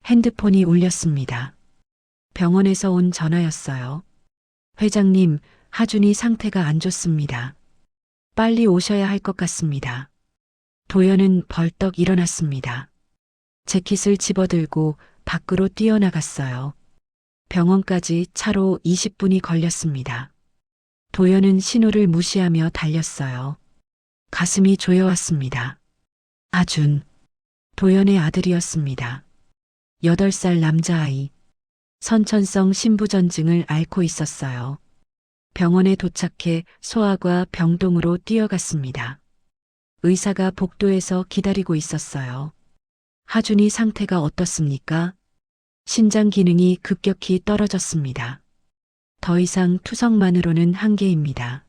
[SPEAKER 1] 핸드폰이 울렸습니다. 병원에서 온 전화였어요. 회장님, 하준이 상태가 안 좋습니다. 빨리 오셔야 할 것 같습니다. 도연은 벌떡 일어났습니다. 재킷을 집어들고 밖으로 뛰어나갔어요. 병원까지 차로 20분이 걸렸습니다. 도연은 신호를 무시하며 달렸어요. 가슴이 조여왔습니다. 하준. 도연의 아들이었습니다. 8살 남자아이. 선천성 신부전증을 앓고 있었어요. 병원에 도착해 소아과 병동으로 뛰어갔습니다. 의사가 복도에서 기다리고 있었어요. 하준이 상태가 어떻습니까? 신장 기능이 급격히 떨어졌습니다. 더 이상 투석만으로는 한계입니다.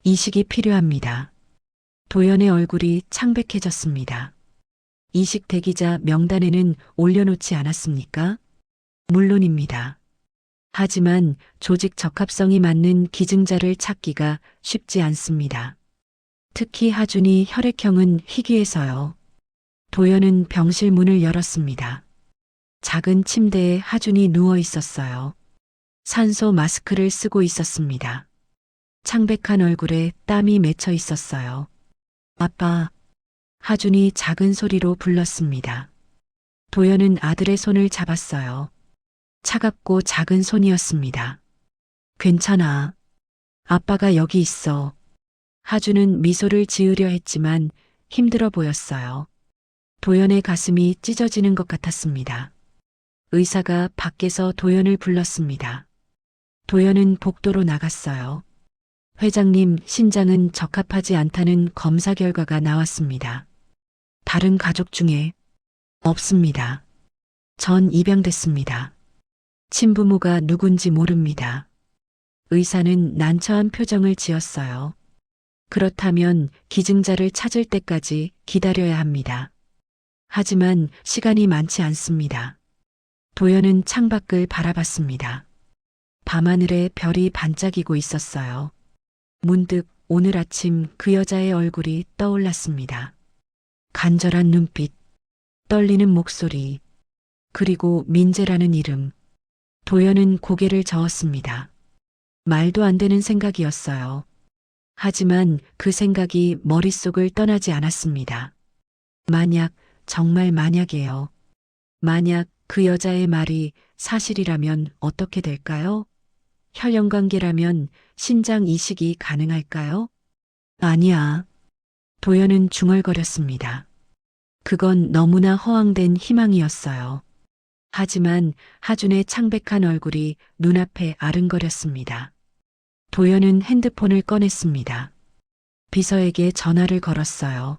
[SPEAKER 1] 이식이 필요합니다. 도연의 얼굴이 창백해졌습니다. 이식 대기자 명단에는 올려놓지 않았습니까? 물론입니다. 하지만 조직 적합성이 맞는 기증자를 찾기가 쉽지 않습니다. 특히 하준이 혈액형은 희귀해서요. 도연은 병실 문을 열었습니다. 작은 침대에 하준이 누워 있었어요. 산소 마스크를 쓰고 있었습니다. 창백한 얼굴에 땀이 맺혀 있었어요. 아빠. 하준이 작은 소리로 불렀습니다. 도연은 아들의 손을 잡았어요. 차갑고 작은 손이었습니다. 괜찮아. 아빠가 여기 있어. 하준은 미소를 지으려 했지만 힘들어 보였어요. 도연의 가슴이 찢어지는 것 같았습니다. 의사가 밖에서 도연을 불렀습니다. 도연은 복도로 나갔어요. 회장님, 신장은 적합하지 않다는 검사 결과가 나왔습니다. 다른 가족 중에 없습니다. 전 입양됐습니다. 친부모가 누군지 모릅니다. 의사는 난처한 표정을 지었어요. 그렇다면 기증자를 찾을 때까지 기다려야 합니다. 하지만 시간이 많지 않습니다. 도연은 창밖을 바라봤습니다. 밤하늘에 별이 반짝이고 있었어요. 문득 오늘 아침 그 여자의 얼굴이 떠올랐습니다. 간절한 눈빛, 떨리는 목소리, 그리고 민재라는 이름. 도연은 고개를 저었습니다. 말도 안 되는 생각이었어요. 하지만 그 생각이 머릿속을 떠나지 않았습니다. 만약, 정말 만약이에요. 만약 그 여자의 말이 사실이라면 어떻게 될까요? 혈연관계라면 신장 이식이 가능할까요? 아니야. 도연은 중얼거렸습니다. 그건 너무나 허황된 희망이었어요. 하지만 하준의 창백한 얼굴이 눈앞에 아른거렸습니다. 도연은 핸드폰을 꺼냈습니다. 비서에게 전화를 걸었어요.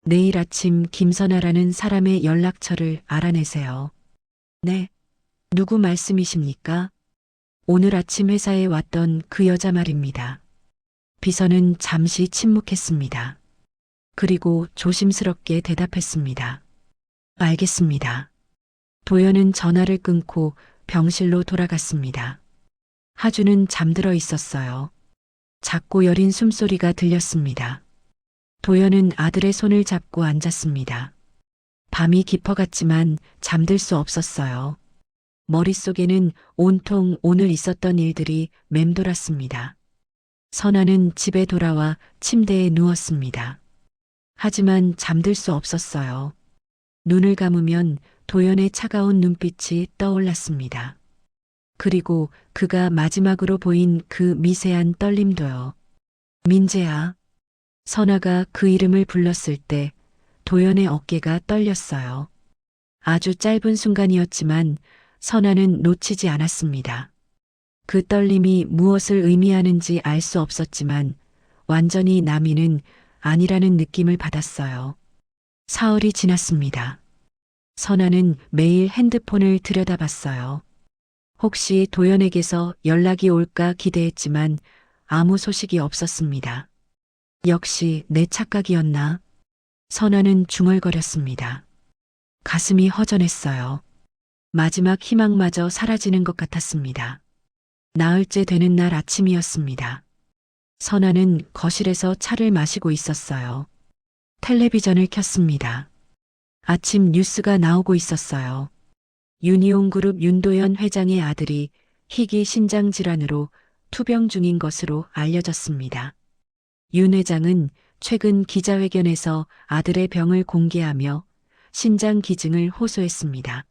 [SPEAKER 1] 내일 아침 김선아라는 사람의 연락처를 알아내세요. 네. 누구 말씀이십니까? 오늘 아침 회사에 왔던 그 여자 말입니다. 비서는 잠시 침묵했습니다. 그리고 조심스럽게 대답했습니다. 알겠습니다. 도연은 전화를 끊고 병실로 돌아갔습니다. 하주는 잠들어 있었어요. 작고 여린 숨소리가 들렸습니다. 도연은 아들의 손을 잡고 앉았습니다. 밤이 깊어갔지만 잠들 수 없었어요. 머릿속에는 온통 오늘 있었던 일들이 맴돌았습니다. 선아는 집에 돌아와 침대에 누웠습니다. 하지만 잠들 수 없었어요. 눈을 감으면 도연의 차가운 눈빛이 떠올랐습니다. 그리고 그가 마지막으로 보인 그 미세한 떨림도요. 민재야. 선아가 그 이름을 불렀을 때 도연의 어깨가 떨렸어요. 아주 짧은 순간이었지만 선아는 놓치지 않았습니다. 그 떨림이 무엇을 의미하는지 알 수 없었지만 완전히 남이는 아니라는 느낌을 받았어요. 사흘이 지났습니다. 선아는 매일 핸드폰을 들여다봤어요. 혹시 도연에게서 연락이 올까 기대했지만 아무 소식이 없었습니다. 역시 내 착각이었나? 선아는 중얼거렸습니다. 가슴이 허전했어요. 마지막 희망마저 사라지는 것 같았습니다. 나흘째 되는 날 아침이었습니다. 선아는 거실에서 차를 마시고 있었어요. 텔레비전을 켰습니다. 아침 뉴스가 나오고 있었어요. 유니온그룹 윤도현 회장의 아들이 희귀 신장 질환으로 투병 중인 것으로 알려졌습니다. 윤 회장은 최근 기자회견에서 아들의 병을 공개하며 신장 기증을 호소했습니다.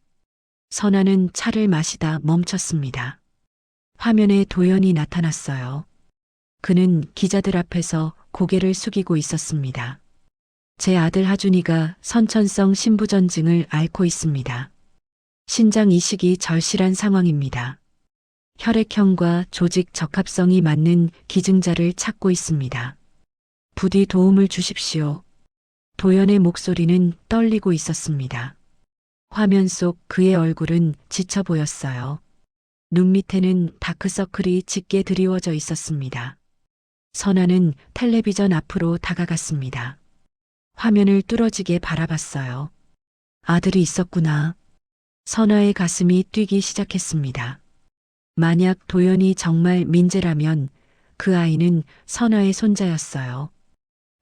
[SPEAKER 1] 선아는 차를 마시다 멈췄습니다. 화면에 도연이 나타났어요. 그는 기자들 앞에서 고개를 숙이고 있었습니다. 제 아들 하준이가 선천성 신부전증을 앓고 있습니다. 신장 이식이 절실한 상황입니다. 혈액형과 조직 적합성이 맞는 기증자를 찾고 있습니다. 부디 도움을 주십시오. 도연의 목소리는 떨리고 있었습니다. 화면 속 그의 얼굴은 지쳐 보였어요. 눈 밑에는 다크서클이 짙게 드리워져 있었습니다. 선아는 텔레비전 앞으로 다가갔습니다. 화면을 뚫어지게 바라봤어요. 아들이 있었구나. 선아의 가슴이 뛰기 시작했습니다. 만약 도연이 정말 민재라면 그 아이는 선아의 손자였어요.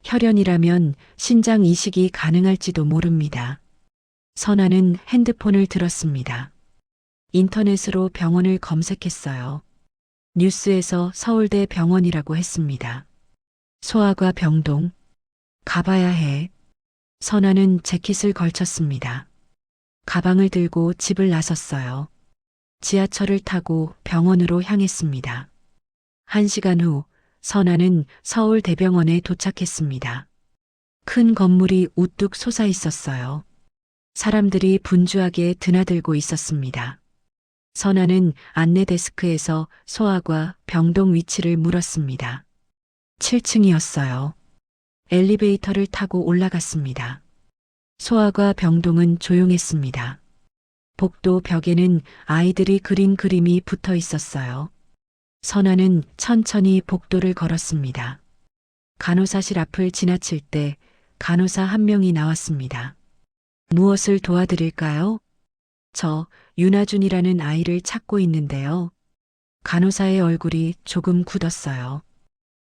[SPEAKER 1] 혈연이라면 신장 이식이 가능할지도 모릅니다. 선아는 핸드폰을 들었습니다. 인터넷으로 병원을 검색했어요. 뉴스에서 서울대 병원이라고 했습니다. 소아과 병동. 가봐야 해. 선아는 재킷을 걸쳤습니다. 가방을 들고 집을 나섰어요. 지하철을 타고 병원으로 향했습니다. 1시간 후 선아는 서울대병원에 도착했습니다. 큰 건물이 우뚝 솟아 있었어요. 사람들이 분주하게 드나들고 있었습니다. 선아는 안내 데스크에서 소아과 병동 위치를 물었습니다. 7층이었어요. 엘리베이터를 타고 올라갔습니다. 소아과 병동은 조용했습니다. 복도 벽에는 아이들이 그린 그림이 붙어 있었어요. 선아는 천천히 복도를 걸었습니다. 간호사실 앞을 지나칠 때 간호사 한 명이 나왔습니다. 무엇을 도와드릴까요? 저 윤아준이라는 아이를 찾고 있는데요. 간호사의 얼굴이 조금 굳었어요.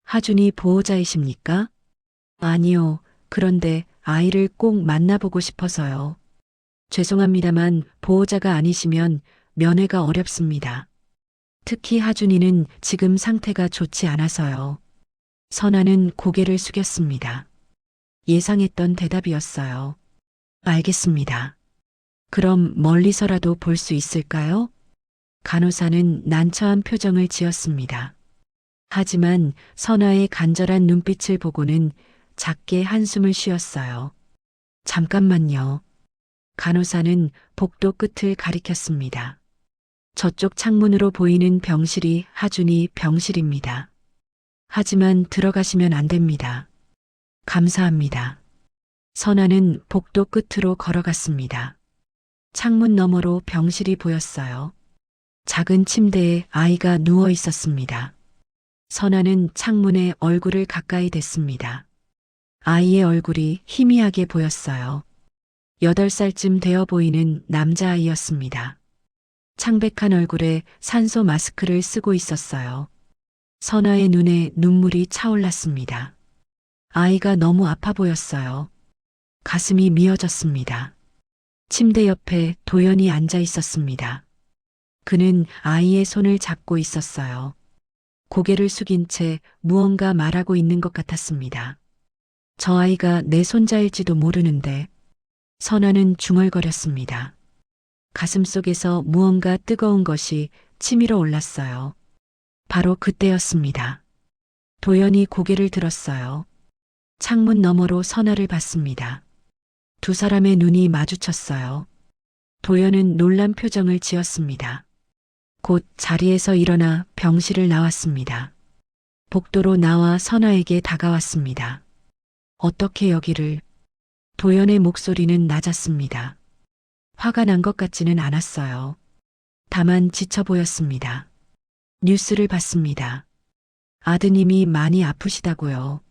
[SPEAKER 1] 하준이 보호자이십니까? 아니요. 그런데 아이를 꼭 만나보고 싶어서요. 죄송합니다만 보호자가 아니시면 면회가 어렵습니다. 특히 하준이는 지금 상태가 좋지 않아서요. 선아는 고개를 숙였습니다. 예상했던 대답이었어요. 알겠습니다. 그럼 멀리서라도 볼 수 있을까요? 간호사는 난처한 표정을 지었습니다. 하지만 선아의 간절한 눈빛을 보고는 작게 한숨을 쉬었어요. 잠깐만요. 간호사는 복도 끝을 가리켰습니다. 저쪽 창문으로 보이는 병실이 하준이 병실입니다. 하지만 들어가시면 안 됩니다. 감사합니다. 선아는 복도 끝으로 걸어갔습니다. 창문 너머로 병실이 보였어요. 작은 침대에 아이가 누워 있었습니다. 선아는 창문에 얼굴을 가까이 댔습니다. 아이의 얼굴이 희미하게 보였어요. 8살쯤 되어 보이는 남자아이였습니다. 창백한 얼굴에 산소 마스크를 쓰고 있었어요. 선아의 눈에 눈물이 차올랐습니다. 아이가 너무 아파 보였어요. 가슴이 미어졌습니다. 침대 옆에 도연이 앉아 있었습니다. 그는 아이의 손을 잡고 있었어요. 고개를 숙인 채 무언가 말하고 있는 것 같았습니다. 저 아이가 내 손자일지도 모르는데. 선아는 중얼거렸습니다. 가슴속에서 무언가 뜨거운 것이 치밀어 올랐어요. 바로 그때였습니다. 도연이 고개를 들었어요. 창문 너머로 선아를 봤습니다. 두 사람의 눈이 마주쳤어요. 도연은 놀란 표정을 지었습니다. 곧 자리에서 일어나 병실을 나왔습니다. 복도로 나와 선아에게 다가왔습니다. 어떻게 여기를? 도연의 목소리는 낮았습니다. 화가 난 것 같지는 않았어요. 다만 지쳐 보였습니다. 뉴스를 봤습니다. 아드님이 많이 아프시다고요.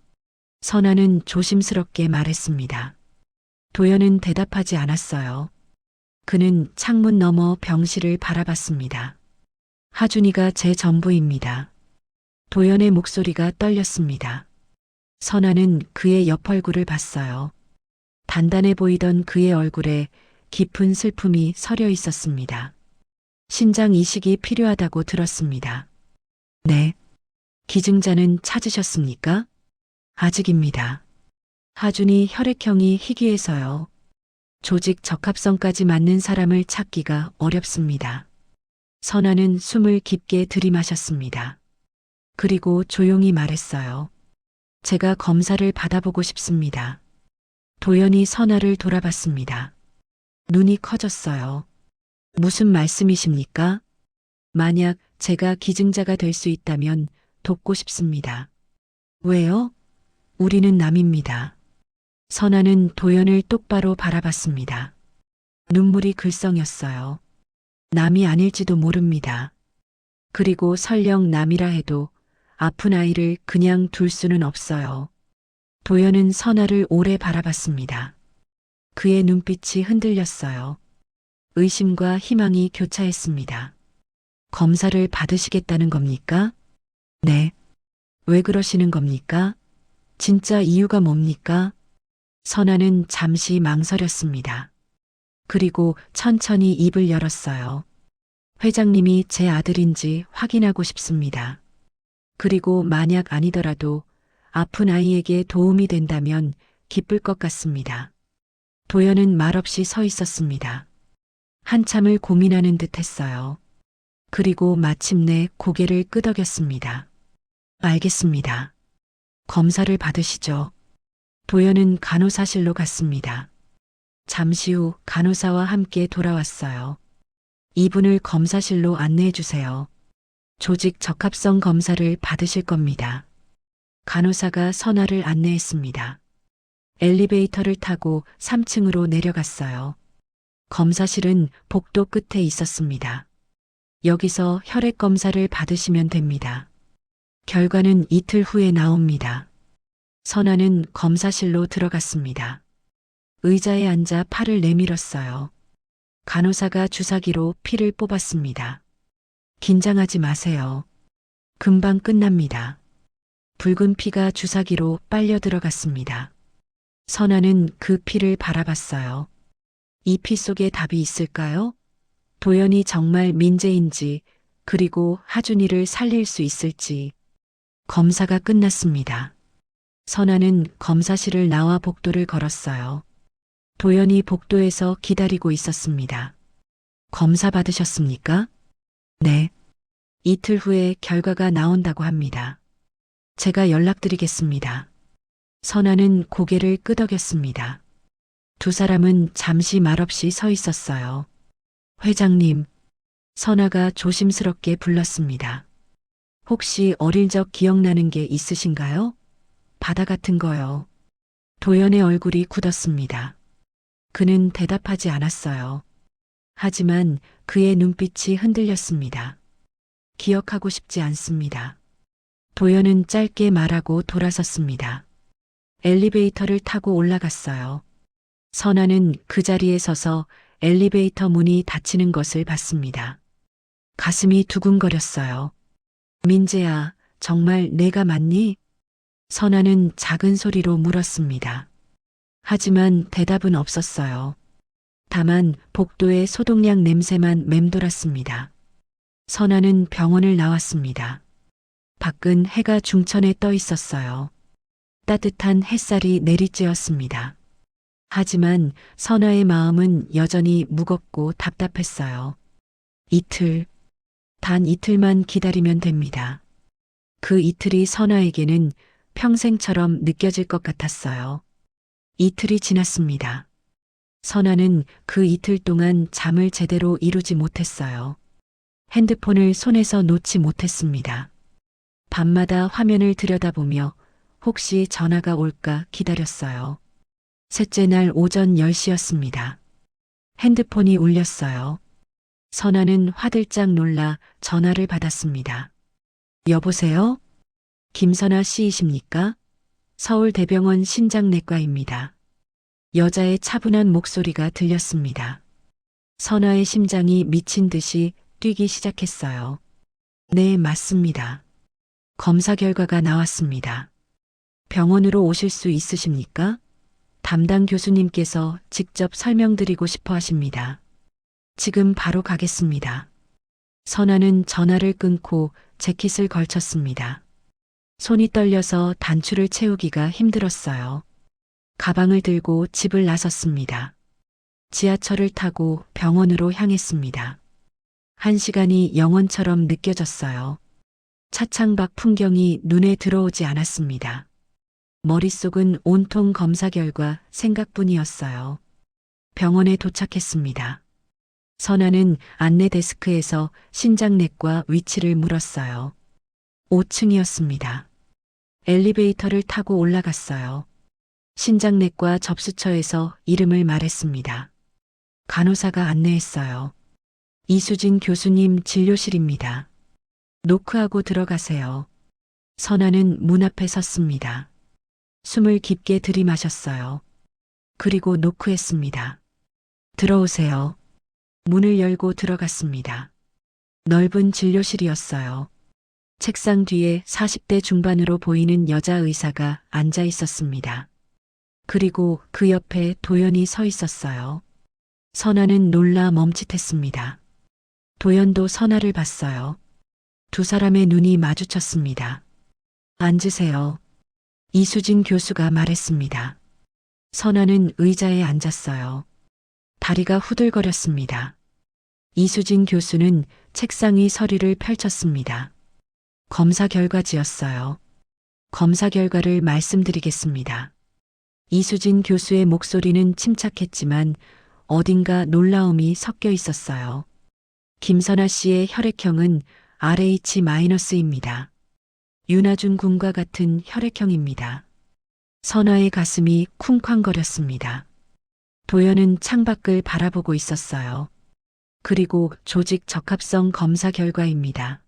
[SPEAKER 1] 선아는 조심스럽게 말했습니다. 도연은 대답하지 않았어요. 그는 창문 너머 병실을 바라봤습니다. 하준이가 제 전부입니다. 도연의 목소리가 떨렸습니다. 선아는 그의 옆 얼굴을 봤어요. 단단해 보이던 그의 얼굴에 깊은 슬픔이 서려 있었습니다. 신장 이식이 필요하다고 들었습니다. 네. 기증자는 찾으셨습니까? 아직입니다. 하준이 혈액형이 희귀해서요. 조직 적합성까지 맞는 사람을 찾기가 어렵습니다. 선아는 숨을 깊게 들이마셨습니다. 그리고 조용히 말했어요. 제가 검사를 받아보고 싶습니다. 도연이 선아를 돌아봤습니다. 눈이 커졌어요. 무슨 말씀이십니까? 만약 제가 기증자가 될 수 있다면 돕고 싶습니다. 왜요? 우리는 남입니다. 선아는 도연을 똑바로 바라봤습니다. 눈물이 글썽였어요. 남이 아닐지도 모릅니다. 그리고 설령 남이라 해도 아픈 아이를 그냥 둘 수는 없어요. 도연은 선아를 오래 바라봤습니다. 그의 눈빛이 흔들렸어요. 의심과 희망이 교차했습니다. 검사를 받으시겠다는 겁니까? 네. 왜 그러시는 겁니까? 진짜 이유가 뭡니까? 선아는 잠시 망설였습니다. 그리고 천천히 입을 열었어요. 회장님이 제 아들인지 확인하고 싶습니다. 그리고 만약 아니더라도 아픈 아이에게 도움이 된다면 기쁠 것 같습니다. 도연은 말없이 서 있었습니다. 한참을 고민하는 듯 했어요. 그리고 마침내 고개를 끄덕였습니다. 알겠습니다. 검사를 받으시죠. 도연은 간호사실로 갔습니다. 잠시 후 간호사와 함께 돌아왔어요. 이분을 검사실로 안내해 주세요. 조직 적합성 검사를 받으실 겁니다. 간호사가 선아를 안내했습니다. 엘리베이터를 타고 3층으로 내려갔어요. 검사실은 복도 끝에 있었습니다. 여기서 혈액 검사를 받으시면 됩니다. 결과는 이틀 후에 나옵니다. 선아는 검사실로 들어갔습니다. 의자에 앉아 팔을 내밀었어요. 간호사가 주사기로 피를 뽑았습니다. 긴장하지 마세요. 금방 끝납니다. 붉은 피가 주사기로 빨려 들어갔습니다. 선아는 그 피를 바라봤어요. 이 피 속에 답이 있을까요? 도연이 정말 민재인지, 그리고 하준이를 살릴 수 있을지. 검사가 끝났습니다. 선아는 검사실을 나와 복도를 걸었어요. 도연이 복도에서 기다리고 있었습니다. 검사 받으셨습니까? 네. 이틀 후에 결과가 나온다고 합니다. 제가 연락드리겠습니다. 선아는 고개를 끄덕였습니다. 두 사람은 잠시 말없이 서 있었어요. 회장님, 선아가 조심스럽게 불렀습니다. 혹시 어릴 적 기억나는 게 있으신가요? 바다 같은 거요. 도연의 얼굴이 굳었습니다. 그는 대답하지 않았어요. 하지만 그의 눈빛이 흔들렸습니다. 기억하고 싶지 않습니다. 도연은 짧게 말하고 돌아섰습니다. 엘리베이터를 타고 올라갔어요. 선아는 그 자리에 서서 엘리베이터 문이 닫히는 것을 봤습니다. 가슴이 두근거렸어요. 민재야, 정말 내가 맞니? 선아는 작은 소리로 물었습니다. 하지만 대답은 없었어요. 다만 복도의 소독약 냄새만 맴돌았습니다. 선아는 병원을 나왔습니다. 밖은 해가 중천에 떠 있었어요. 따뜻한 햇살이 내리쬐었습니다. 하지만 선아의 마음은 여전히 무겁고 답답했어요. 이틀, 단 이틀만 기다리면 됩니다. 그 이틀이 선아에게는 평생처럼 느껴질 것 같았어요. 이틀이 지났습니다. 선아는 그 이틀 동안 잠을 제대로 이루지 못했어요. 핸드폰을 손에서 놓지 못했습니다. 밤마다 화면을 들여다보며 혹시 전화가 올까 기다렸어요. 셋째 날 오전 10시였습니다. 핸드폰이 울렸어요. 선아는 화들짝 놀라 전화를 받았습니다. 여보세요? 김선아 씨이십니까? 서울대병원 신장내과입니다. 여자의 차분한 목소리가 들렸습니다. 선아의 심장이 미친 듯이 뛰기 시작했어요. 네, 맞습니다. 검사 결과가 나왔습니다. 병원으로 오실 수 있으십니까? 담당 교수님께서 직접 설명드리고 싶어 하십니다. 지금 바로 가겠습니다. 선아는 전화를 끊고 재킷을 걸쳤습니다. 손이 떨려서 단추를 채우기가 힘들었어요. 가방을 들고 집을 나섰습니다. 지하철을 타고 병원으로 향했습니다. 1시간이 영원처럼 느껴졌어요. 차창 밖 풍경이 눈에 들어오지 않았습니다. 머릿속은 온통 검사 결과 생각뿐이었어요. 병원에 도착했습니다. 선아는 안내 데스크에서 신장내과 위치를 물었어요. 5층이었습니다. 엘리베이터를 타고 올라갔어요. 신장내과 접수처에서 이름을 말했습니다. 간호사가 안내했어요. 이수진 교수님 진료실입니다. 노크하고 들어가세요. 선아는 문 앞에 섰습니다. 숨을 깊게 들이마셨어요. 그리고 노크했습니다. 들어오세요. 문을 열고 들어갔습니다. 넓은 진료실이었어요. 책상 뒤에 40대 중반으로 보이는 여자 의사가 앉아 있었습니다. 그리고 그 옆에 도연이 서 있었어요. 선아는 놀라 멈칫했습니다. 도연도 선아를 봤어요. 두 사람의 눈이 마주쳤습니다. 앉으세요. 이수진 교수가 말했습니다. 선아는 의자에 앉았어요. 다리가 후들거렸습니다. 이수진 교수는 책상 위 서류를 펼쳤습니다. 검사 결과지였어요. 검사 결과를 말씀드리겠습니다. 이수진 교수의 목소리는 침착했지만 어딘가 놀라움이 섞여 있었어요. 김선아 씨의 혈액형은 RH-입니다. 윤아준 군과 같은 혈액형입니다. 선아의 가슴이 쿵쾅거렸습니다. 도연은 창밖을 바라보고 있었어요. 그리고 조직 적합성 검사 결과입니다.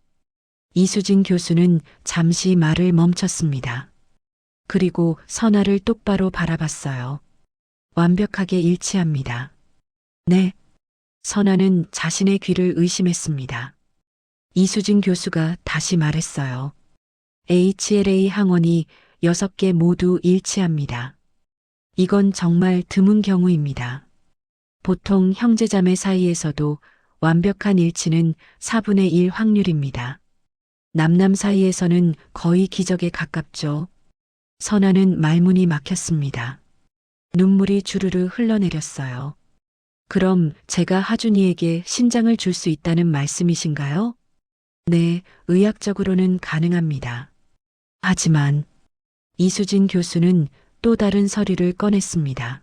[SPEAKER 1] 이수진 교수는 잠시 말을 멈췄습니다. 그리고 선아를 똑바로 바라봤어요. 완벽하게 일치합니다. 네. 선아는 자신의 귀를 의심했습니다. 이수진 교수가 다시 말했어요. HLA 항원이 6개 모두 일치합니다. 이건 정말 드문 경우입니다. 보통 형제자매 사이에서도 완벽한 일치는 4분의 1 확률입니다. 남남 사이에서는 거의 기적에 가깝죠. 선아는 말문이 막혔습니다. 눈물이 주르르 흘러내렸어요. 그럼 제가 하준이에게 신장을 줄 수 있다는 말씀이신가요? 네, 의학적으로는 가능합니다. 하지만 이수진 교수는 또 다른 서류를 꺼냈습니다.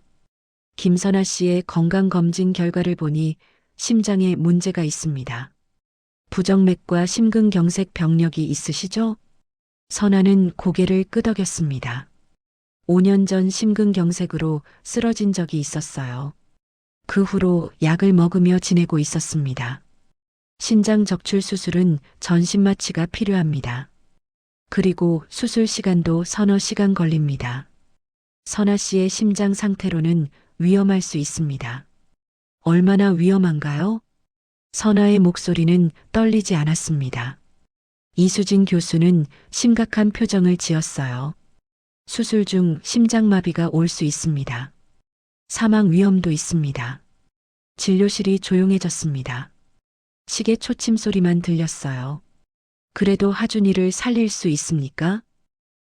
[SPEAKER 1] 김선아 씨의 건강검진 결과를 보니 심장에 문제가 있습니다. 부정맥과 심근경색 병력이 있으시죠? 선아는 고개를 끄덕였습니다. 5년 전 심근경색으로 쓰러진 적이 있었어요. 그 후로 약을 먹으며 지내고 있었습니다. 신장 적출 수술은 전신 마취가 필요합니다. 그리고 수술 시간도 서너 시간 걸립니다. 선아 씨의 심장 상태로는 위험할 수 있습니다. 얼마나 위험한가요? 선아의 목소리는 떨리지 않았습니다. 이수진 교수는 심각한 표정을 지었어요. 수술 중 심장마비가 올 수 있습니다. 사망 위험도 있습니다. 진료실이 조용해졌습니다. 시계 초침 소리만 들렸어요. 그래도 하준이를 살릴 수 있습니까?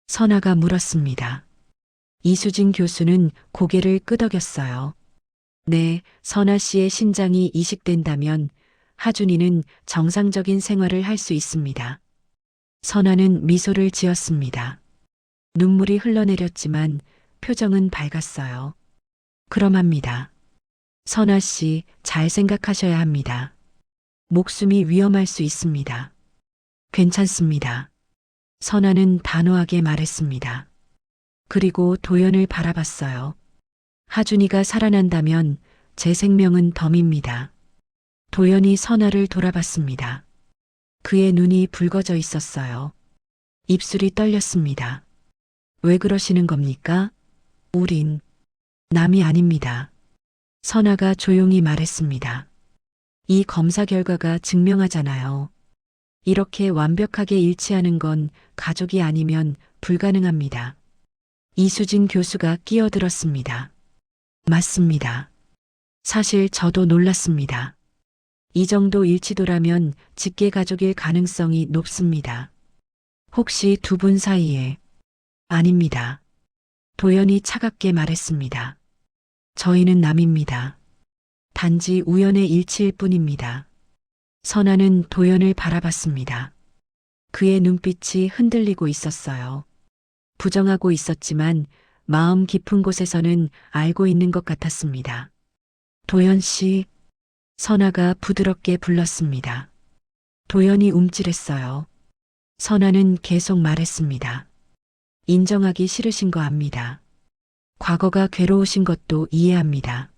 [SPEAKER 1] 선아가 물었습니다. 이수진 교수는 고개를 끄덕였어요. 네, 선아 씨의 신장이 이식된다면 하준이는 정상적인 생활을 할 수 있습니다. 선아는 미소를 지었습니다. 눈물이 흘러내렸지만 표정은 밝았어요. 그럼 합니다. 선아 씨, 잘 생각하셔야 합니다. 목숨이 위험할 수 있습니다. 괜찮습니다. 선아는 단호하게 말했습니다. 그리고 도연을 바라봤어요. 하준이가 살아난다면 제 생명은 덤입니다. 도연이 선아를 돌아봤습니다. 그의 눈이 붉어져 있었어요. 입술이 떨렸습니다. 왜 그러시는 겁니까? 우린 남이 아닙니다. 선아가 조용히 말했습니다. 이 검사 결과가 증명하잖아요. 이렇게 완벽하게 일치하는 건 가족이 아니면 불가능합니다. 이수진 교수가 끼어들었습니다. 맞습니다. 사실 저도 놀랐습니다. 이 정도 일치도라면 직계 가족일 가능성이 높습니다. 혹시 두 분 사이에? 아닙니다. 도연이 차갑게 말했습니다. 저희는 남입니다. 단지 우연의 일치일 뿐입니다. 선아는 도연을 바라봤습니다. 그의 눈빛이 흔들리고 있었어요. 부정하고 있었지만 마음 깊은 곳에서는 알고 있는 것 같았습니다. 도연 씨, 선아가 부드럽게 불렀습니다. 도연이 움찔했어요. 선아는 계속 말했습니다. 인정하기 싫으신 거 압니다. 과거가 괴로우신 것도 이해합니다.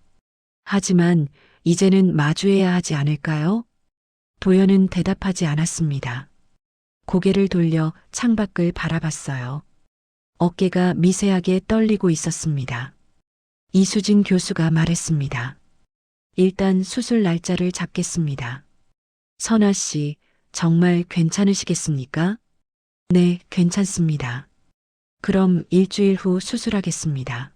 [SPEAKER 1] 하지만 이제는 마주해야 하지 않을까요? 도연은 대답하지 않았습니다. 고개를 돌려 창밖을 바라봤어요. 어깨가 미세하게 떨리고 있었습니다. 이수진 교수가 말했습니다. 일단 수술 날짜를 잡겠습니다. 선아 씨, 정말 괜찮으시겠습니까? 네, 괜찮습니다. 그럼 일주일 후 수술하겠습니다.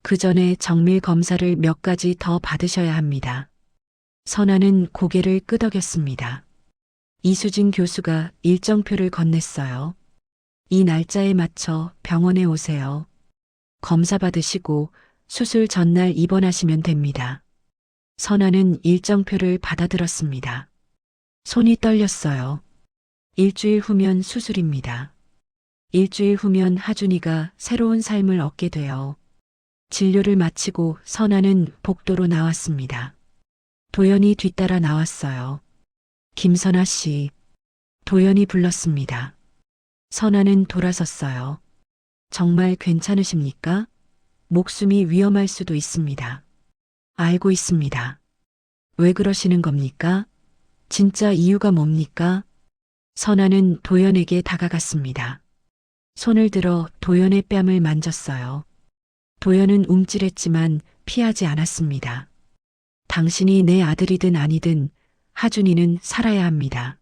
[SPEAKER 1] 그 전에 정밀 검사를 몇 가지 더 받으셔야 합니다. 선아는 고개를 끄덕였습니다. 이수진 교수가 일정표를 건넸어요. 이 날짜에 맞춰 병원에 오세요. 검사 받으시고 수술 전날 입원하시면 됩니다. 선아는 일정표를 받아들었습니다. 손이 떨렸어요. 일주일 후면 수술입니다. 일주일 후면 하준이가 새로운 삶을 얻게 돼요. 진료를 마치고 선아는 복도로 나왔습니다. 도연이 뒤따라 나왔어요. 김선아 씨. 도연이 불렀습니다. 선아는 돌아섰어요. 정말 괜찮으십니까? 목숨이 위험할 수도 있습니다. 알고 있습니다. 왜 그러시는 겁니까? 진짜 이유가 뭡니까? 선아는 도연에게 다가갔습니다. 손을 들어 도연의 뺨을 만졌어요. 도연은 움찔했지만 피하지 않았습니다. 당신이 내 아들이든 아니든 하준이는 살아야 합니다.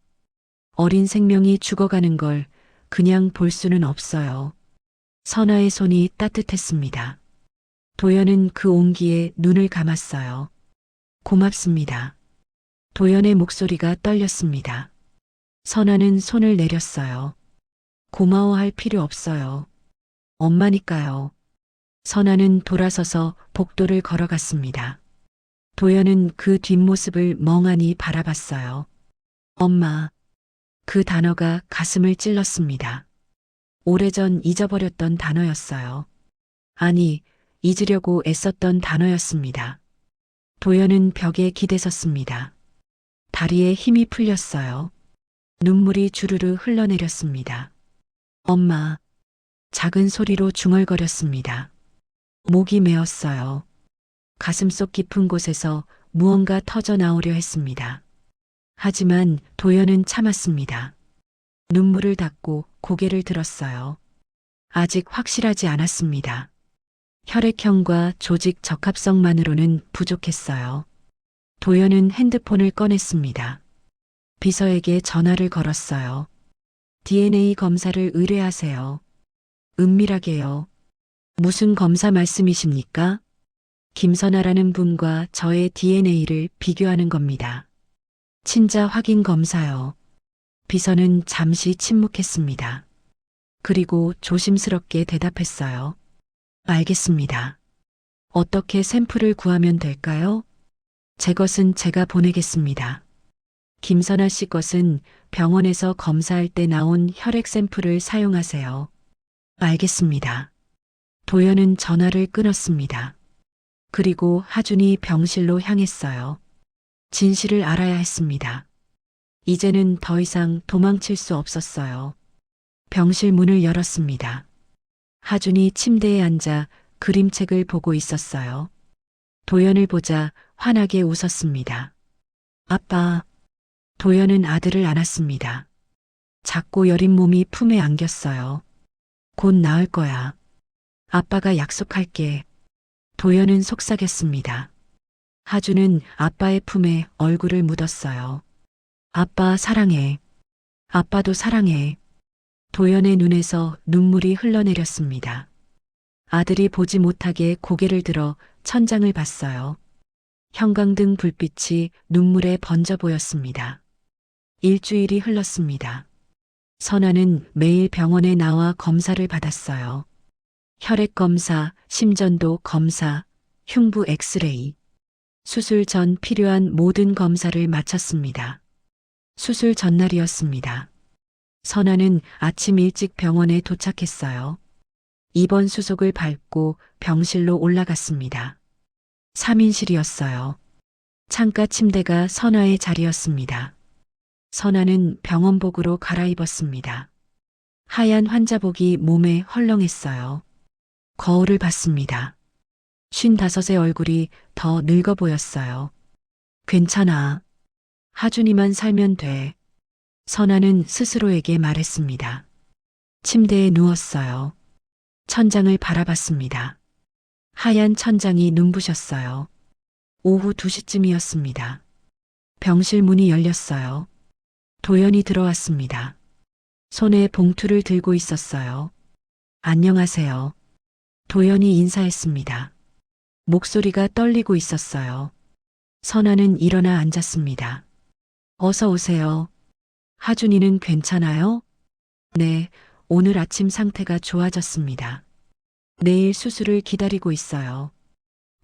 [SPEAKER 1] 어린 생명이 죽어가는 걸 그냥 볼 수는 없어요. 선아의 손이 따뜻했습니다. 도연은 그 온기에 눈을 감았어요. 고맙습니다. 도연의 목소리가 떨렸습니다. 선아는 손을 내렸어요. 고마워할 필요 없어요. 엄마니까요. 선아는 돌아서서 복도를 걸어갔습니다. 도연은 그 뒷모습을 멍하니 바라봤어요. 엄마. 그 단어가 가슴을 찔렀습니다. 오래전 잊어버렸던 단어였어요. 아니, 잊으려고 애썼던 단어였습니다. 도연은 벽에 기대섰습니다. 다리에 힘이 풀렸어요. 눈물이 주르르 흘러내렸습니다. 엄마, 작은 소리로 중얼거렸습니다. 목이 메었어요. 가슴속 깊은 곳에서 무언가 터져 나오려 했습니다. 하지만 도연은 참았습니다. 눈물을 닦고 고개를 들었어요. 아직 확실하지 않았습니다. 혈액형과 조직 적합성만으로는 부족했어요. 도연은 핸드폰을 꺼냈습니다. 비서에게 전화를 걸었어요. DNA 검사를 의뢰하세요. 은밀하게요. 무슨 검사 말씀이십니까? 김선아라는 분과 저의 DNA를 비교하는 겁니다. 친자 확인 검사요. 비서는 잠시 침묵했습니다. 그리고 조심스럽게 대답했어요. 알겠습니다. 어떻게 샘플을 구하면 될까요? 제 것은 제가 보내겠습니다. 김선아 씨 것은 병원에서 검사할 때 나온 혈액 샘플을 사용하세요. 알겠습니다. 도연은 전화를 끊었습니다. 그리고 하준이 병실로 향했어요. 진실을 알아야 했습니다. 이제는 더 이상 도망칠 수 없었어요. 병실 문을 열었습니다. 하준이 침대에 앉아 그림책을 보고 있었어요. 도연을 보자 환하게 웃었습니다. 아빠. 도연은 아들을 안았습니다. 작고 여린 몸이 품에 안겼어요. 곧 나을 거야. 아빠가 약속할게. 도연은 속삭였습니다. 하준은 아빠의 품에 얼굴을 묻었어요. 아빠 사랑해. 아빠도 사랑해. 도연의 눈에서 눈물이 흘러내렸습니다. 아들이 보지 못하게 고개를 들어 천장을 봤어요. 형광등 불빛이 눈물에 번져 보였습니다. 일주일이 흘렀습니다. 선아는 매일 병원에 나와 검사를 받았어요. 혈액 검사, 심전도 검사, 흉부 엑스레이. 수술 전 필요한 모든 검사를 마쳤습니다. 수술 전날이었습니다. 선아는 아침 일찍 병원에 도착했어요. 입원 수속을 밟고 병실로 올라갔습니다. 3인실이었어요. 창가 침대가 선아의 자리였습니다. 선아는 병원복으로 갈아입었습니다. 하얀 환자복이 몸에 헐렁했어요. 거울을 봤습니다. 55의 얼굴이 더 늙어 보였어요. 괜찮아. 하준이만 살면 돼. 선아는 스스로에게 말했습니다. 침대에 누웠어요. 천장을 바라봤습니다. 하얀 천장이 눈부셨어요. 오후 2시쯤이었습니다. 병실 문이 열렸어요. 도연이 들어왔습니다. 손에 봉투를 들고 있었어요. 안녕하세요. 도연이 인사했습니다. 목소리가 떨리고 있었어요. 선아는 일어나 앉았습니다. 어서 오세요. 하준이는 괜찮아요? 네, 오늘 아침 상태가 좋아졌습니다. 내일 수술을 기다리고 있어요.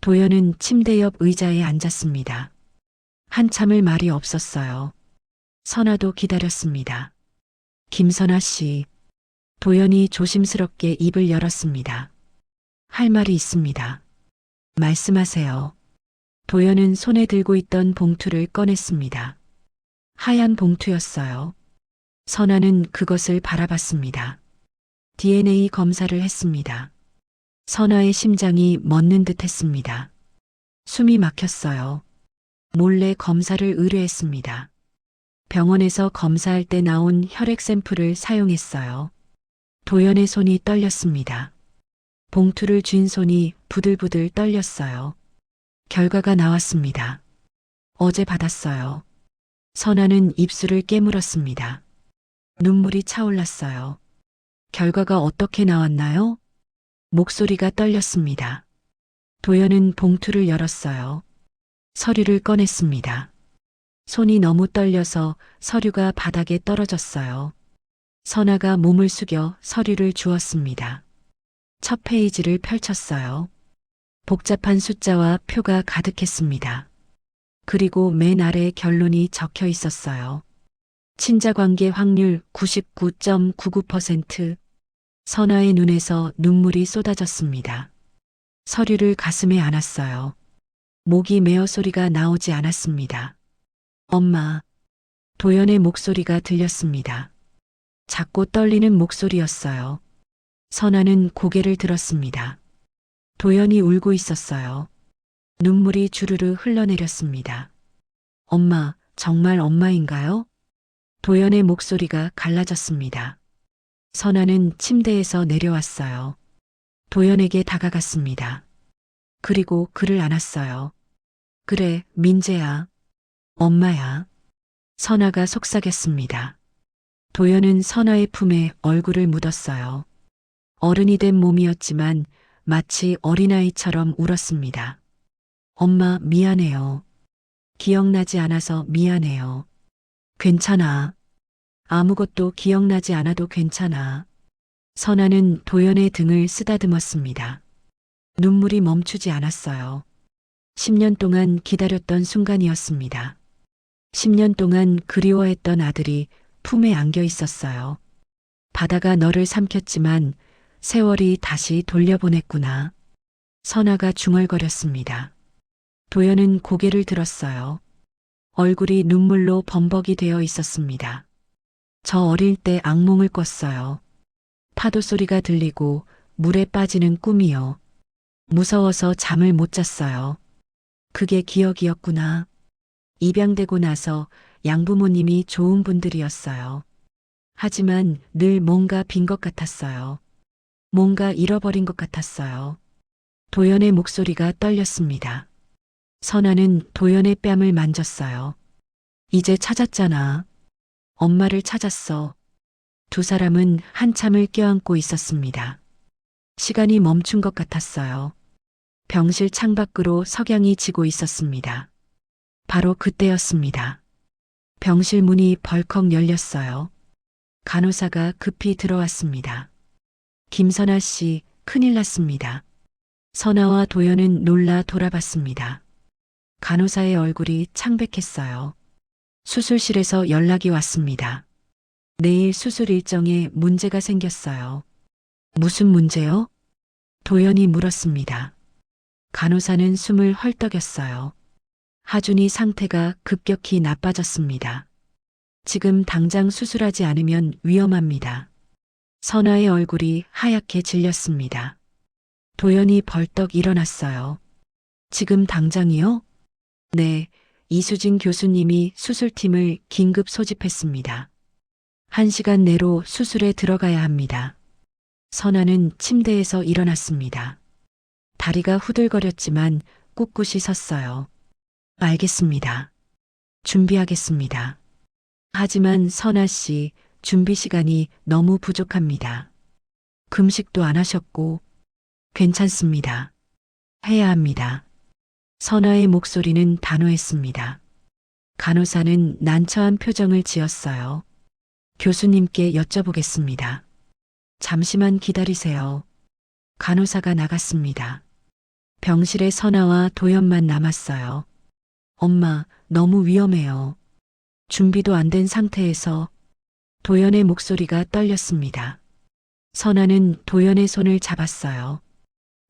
[SPEAKER 1] 도연은 침대 옆 의자에 앉았습니다. 한참을 말이 없었어요. 선아도 기다렸습니다. 김선아 씨. 도연이 조심스럽게 입을 열었습니다. 할 말이 있습니다. 말씀하세요. 도연은 손에 들고 있던 봉투를 꺼냈습니다. 하얀 봉투였어요. 선아는 그것을 바라봤습니다. DNA 검사를 했습니다. 선아의 심장이 멎는 듯 했습니다. 숨이 막혔어요. 몰래 검사를 의뢰했습니다. 병원에서 검사할 때 나온 혈액 샘플을 사용했어요. 도연의 손이 떨렸습니다. 봉투를 쥔 손이 부들부들 떨렸어요. 결과가 나왔습니다. 어제 받았어요. 선아는 입술을 깨물었습니다. 눈물이 차올랐어요. 결과가 어떻게 나왔나요? 목소리가 떨렸습니다. 도연은 봉투를 열었어요. 서류를 꺼냈습니다. 손이 너무 떨려서 서류가 바닥에 떨어졌어요. 선아가 몸을 숙여 서류를 주었습니다. 첫 페이지를 펼쳤어요. 복잡한 숫자와 표가 가득했습니다. 그리고 맨 아래 결론이 적혀 있었어요. 친자관계 확률 99.99%. 선아의 눈에서 눈물이 쏟아졌습니다. 서류를 가슴에 안았어요. 목이 메어 소리가 나오지 않았습니다. 엄마, 도연의 목소리가 들렸습니다. 작고 떨리는 목소리였어요. 선아는 고개를 들었습니다. 도연이 울고 있었어요. 눈물이 주르르 흘러내렸습니다. 엄마, 정말 엄마인가요? 도연의 목소리가 갈라졌습니다. 선아는 침대에서 내려왔어요. 도연에게 다가갔습니다. 그리고 그를 안았어요. 그래, 민재야. 엄마야. 선아가 속삭였습니다. 도연은 선아의 품에 얼굴을 묻었어요. 어른이 된 몸이었지만 마치 어린아이처럼 울었습니다. 엄마, 미안해요. 기억나지 않아서 미안해요. 괜찮아. 아무것도 기억나지 않아도 괜찮아. 선아는 도연의 등을 쓰다듬었습니다. 눈물이 멈추지 않았어요. 10년 동안 기다렸던 순간이었습니다. 10년 동안 그리워했던 아들이 품에 안겨 있었어요. 바다가 너를 삼켰지만 세월이 다시 돌려보냈구나. 선아가 중얼거렸습니다. 도연은 고개를 들었어요. 얼굴이 눈물로 범벅이 되어 있었습니다. 저 어릴 때 악몽을 꿨어요. 파도 소리가 들리고 물에 빠지는 꿈이요. 무서워서 잠을 못 잤어요. 그게 기억이었구나. 입양되고 나서 양부모님이 좋은 분들이었어요. 하지만 늘 뭔가 빈 것 같았어요. 뭔가 잃어버린 것 같았어요. 도연의 목소리가 떨렸습니다. 선아는 도연의 뺨을 만졌어요. 이제 찾았잖아. 엄마를 찾았어. 두 사람은 한참을 껴안고 있었습니다. 시간이 멈춘 것 같았어요. 병실 창밖으로 석양이 지고 있었습니다. 바로 그때였습니다. 병실 문이 벌컥 열렸어요. 간호사가 급히 들어왔습니다. 김선아 씨, 큰일 났습니다. 선아와 도연은 놀라 돌아봤습니다. 간호사의 얼굴이 창백했어요. 수술실에서 연락이 왔습니다. 내일 수술 일정에 문제가 생겼어요. 무슨 문제요? 도연이 물었습니다. 간호사는 숨을 헐떡였어요. 하준이 상태가 급격히 나빠졌습니다. 지금 당장 수술하지 않으면 위험합니다. 선아의 얼굴이 하얗게 질렸습니다. 도연이 벌떡 일어났어요. 지금 당장이요? 네, 이수진 교수님이 수술팀을 긴급 소집했습니다. 1시간 내로 수술에 들어가야 합니다. 선아는 침대에서 일어났습니다. 다리가 후들거렸지만 꿋꿋이 섰어요. 알겠습니다. 준비하겠습니다. 하지만 선아 씨, 준비 시간이 너무 부족합니다. 금식도 안 하셨고, 괜찮습니다. 해야 합니다. 선아의 목소리는 단호했습니다. 간호사는 난처한 표정을 지었어요. 교수님께 여쭤보겠습니다. 잠시만 기다리세요. 간호사가 나갔습니다. 병실에 선아와 도연만 남았어요. 엄마, 너무 위험해요. 준비도 안 된 상태에서 도연의 목소리가 떨렸습니다. 선아는 도연의 손을 잡았어요.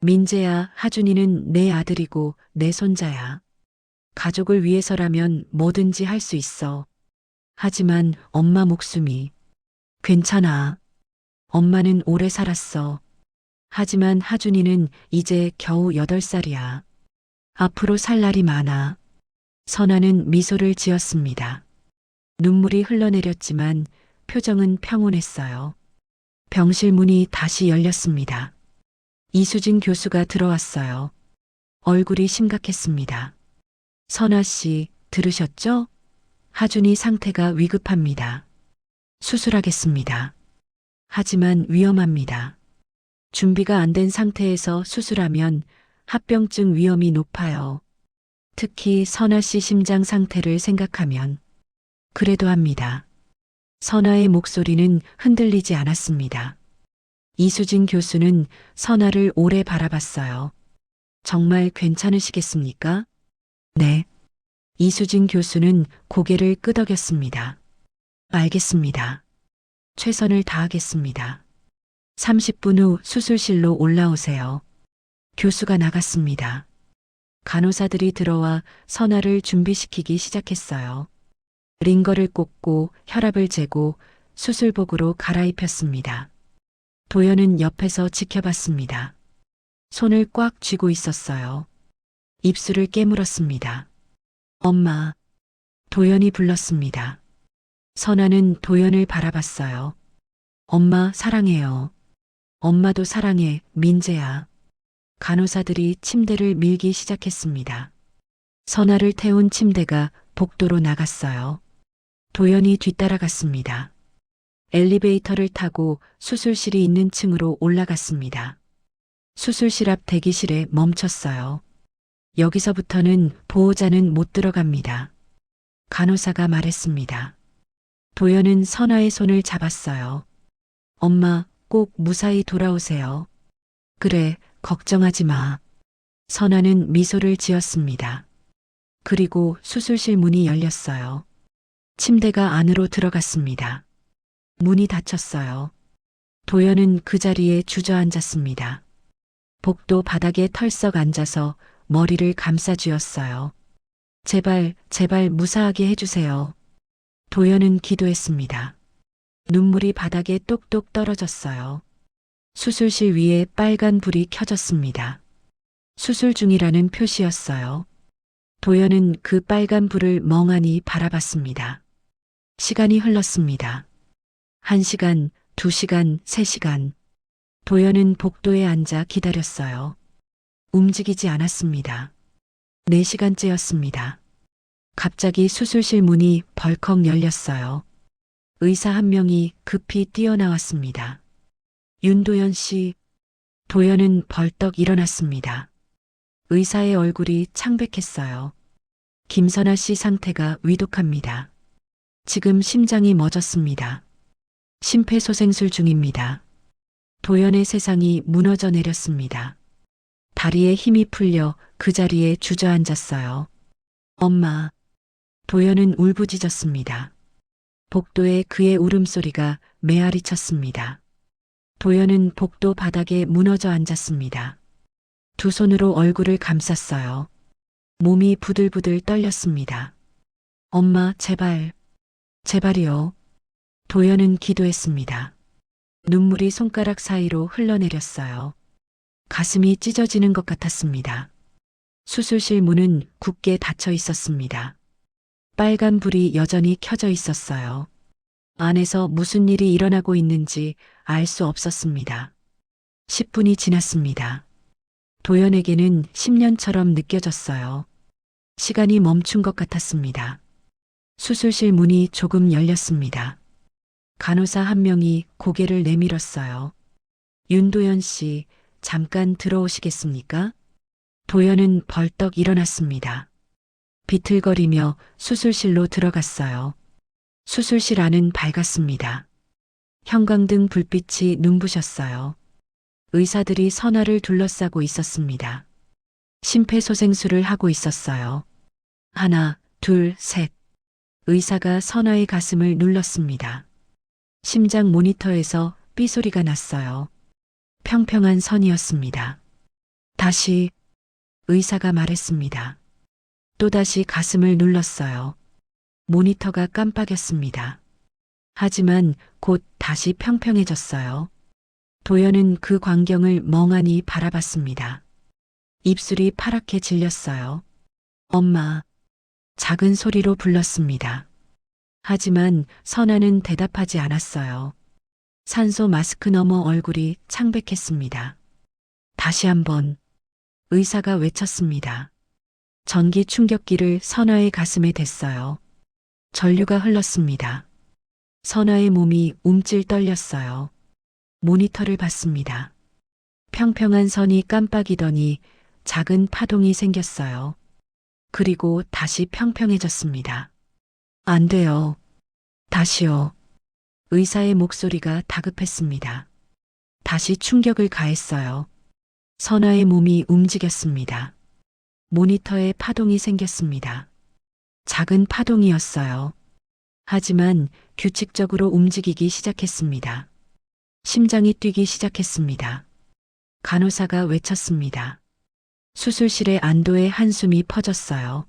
[SPEAKER 1] 민재야, 하준이는 내 아들이고 내 손자야. 가족을 위해서라면 뭐든지 할 수 있어. 하지만 엄마 목숨이. 괜찮아. 엄마는 오래 살았어. 하지만 하준이는 이제 겨우 8살이야. 앞으로 살 날이 많아. 선아는 미소를 지었습니다. 눈물이 흘러내렸지만 표정은 평온했어요. 병실 문이 다시 열렸습니다. 이수진 교수가 들어왔어요. 얼굴이 심각했습니다. 선아 씨, 들으셨죠? 하준이 상태가 위급합니다. 수술하겠습니다. 하지만 위험합니다. 준비가 안 된 상태에서 수술하면 합병증 위험이 높아요. 특히 선아 씨 심장 상태를 생각하면. 그래도 합니다. 선아의 목소리는 흔들리지 않았습니다. 이수진 교수는 선아를 오래 바라봤어요. 정말 괜찮으시겠습니까? 네. 이수진 교수는 고개를 끄덕였습니다. 알겠습니다. 최선을 다하겠습니다. 30분 후 수술실로 올라오세요. 교수가 나갔습니다. 간호사들이 들어와 선아를 준비시키기 시작했어요. 링거를 꽂고 혈압을 재고 수술복으로 갈아입혔습니다. 도연은 옆에서 지켜봤습니다. 손을 꽉 쥐고 있었어요. 입술을 깨물었습니다. 엄마. 도연이 불렀습니다. 선아는 도연을 바라봤어요. 엄마 사랑해요. 엄마도 사랑해, 민재야. 간호사들이 침대를 밀기 시작했습니다. 선아를 태운 침대가 복도로 나갔어요. 도연이 뒤따라갔습니다. 엘리베이터를 타고 수술실이 있는 층으로 올라갔습니다. 수술실 앞 대기실에 멈췄어요. 여기서부터는 보호자는 못 들어갑니다. 간호사가 말했습니다. 도연은 선아의 손을 잡았어요. 엄마, 꼭 무사히 돌아오세요. 그래, 걱정하지 마. 선아는 미소를 지었습니다. 그리고 수술실 문이 열렸어요. 침대가 안으로 들어갔습니다. 문이 닫혔어요. 도연은 그 자리에 주저앉았습니다. 복도 바닥에 털썩 앉아서 머리를 감싸쥐었어요. 제발, 제발 무사하게 해주세요. 도연은 기도했습니다. 눈물이 바닥에 똑똑 떨어졌어요. 수술실 위에 빨간 불이 켜졌습니다. 수술 중이라는 표시였어요. 도연은 그 빨간 불을 멍하니 바라봤습니다. 시간이 흘렀습니다. 1시간, 2시간, 3시간. 도연은 복도에 앉아 기다렸어요. 움직이지 않았습니다. 4시간째였습니다. 갑자기 수술실 문이 벌컥 열렸어요. 의사 한 명이 급히 뛰어나왔습니다. 윤도연 씨. 도연은 벌떡 일어났습니다. 의사의 얼굴이 창백했어요. 김선아 씨 상태가 위독합니다. 지금 심장이 멎었습니다. 심폐소생술 중입니다. 도연의 세상이 무너져 내렸습니다. 다리에 힘이 풀려 그 자리에 주저앉았어요. 엄마. 도연은 울부짖었습니다. 복도에 그의 울음소리가 메아리 쳤습니다. 도연은 복도 바닥에 무너져 앉았습니다. 두 손으로 얼굴을 감쌌어요. 몸이 부들부들 떨렸습니다. 엄마, 제발. 제발이요. 도연은 기도했습니다. 눈물이 손가락 사이로 흘러내렸어요. 가슴이 찢어지는 것 같았습니다. 수술실 문은 굳게 닫혀 있었습니다. 빨간 불이 여전히 켜져 있었어요. 안에서 무슨 일이 일어나고 있는지 알 수 없었습니다. 10분이 지났습니다. 도연에게는 10년처럼 느껴졌어요. 시간이 멈춘 것 같았습니다. 수술실 문이 조금 열렸습니다. 간호사 한 명이 고개를 내밀었어요. 윤도연 씨, 잠깐 들어오시겠습니까? 도연은 벌떡 일어났습니다. 비틀거리며 수술실로 들어갔어요. 수술실 안은 밝았습니다. 형광등 불빛이 눈부셨어요. 의사들이 선아를 둘러싸고 있었습니다. 심폐소생술을 하고 있었어요. 하나, 둘, 셋. 의사가 선아의 가슴을 눌렀습니다. 심장 모니터에서 삐소리가 났어요. 평평한 선이었습니다. 다시 의사가 말했습니다. 또다시 가슴을 눌렀어요. 모니터가 깜빡였습니다. 하지만 곧 다시 평평해졌어요. 도연은 그 광경을 멍하니 바라봤습니다. 입술이 파랗게 질렸어요. 엄마. 작은 소리로 불렀습니다. 하지만 선아는 대답하지 않았어요. 산소 마스크 너머 얼굴이 창백했습니다. 다시 한번 의사가 외쳤습니다. 전기 충격기를 선아의 가슴에 댔어요. 전류가 흘렀습니다. 선아의 몸이 움찔 떨렸어요. 모니터를 봤습니다. 평평한 선이 깜빡이더니 작은 파동이 생겼어요. 그리고 다시 평평해졌습니다. 안 돼요. 다시요. 의사의 목소리가 다급했습니다. 다시 충격을 가했어요. 선아의 몸이 움직였습니다. 모니터에 파동이 생겼습니다. 작은 파동이었어요. 하지만 규칙적으로 움직이기 시작했습니다. 심장이 뛰기 시작했습니다. 간호사가 외쳤습니다. 수술실에 안도의 한숨이 퍼졌어요.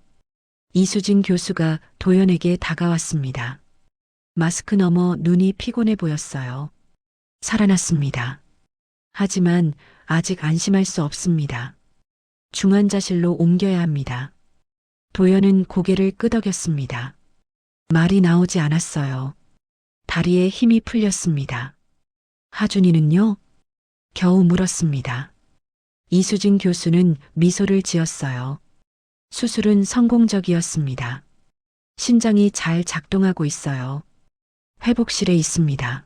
[SPEAKER 1] 이수진 교수가 도연에게 다가왔습니다. 마스크 너머 눈이 피곤해 보였어요. 살아났습니다. 하지만 아직 안심할 수 없습니다. 중환자실로 옮겨야 합니다. 도연은 고개를 끄덕였습니다. 말이 나오지 않았어요. 다리에 힘이 풀렸습니다. 하준이는요? 겨우 물었습니다. 이수진 교수는 미소를 지었어요. 수술은 성공적이었습니다. 심장이 잘 작동하고 있어요. 회복실에 있습니다.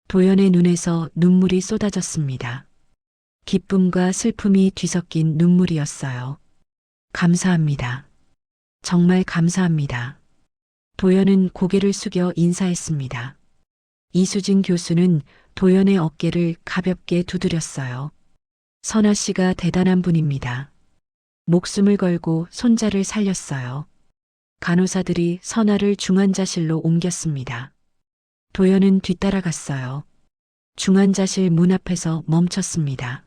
[SPEAKER 1] 도연의 눈에서 눈물이 쏟아졌습니다. 기쁨과 슬픔이 뒤섞인 눈물이었어요. 감사합니다. 정말 감사합니다. 도연은 고개를 숙여 인사했습니다. 이수진 교수는 도연의 어깨를 가볍게 두드렸어요. 선아 씨가 대단한 분입니다. 목숨을 걸고 손자를 살렸어요. 간호사들이 선아를 중환자실로 옮겼습니다. 도연은 뒤따라갔어요. 중환자실 문 앞에서 멈췄습니다.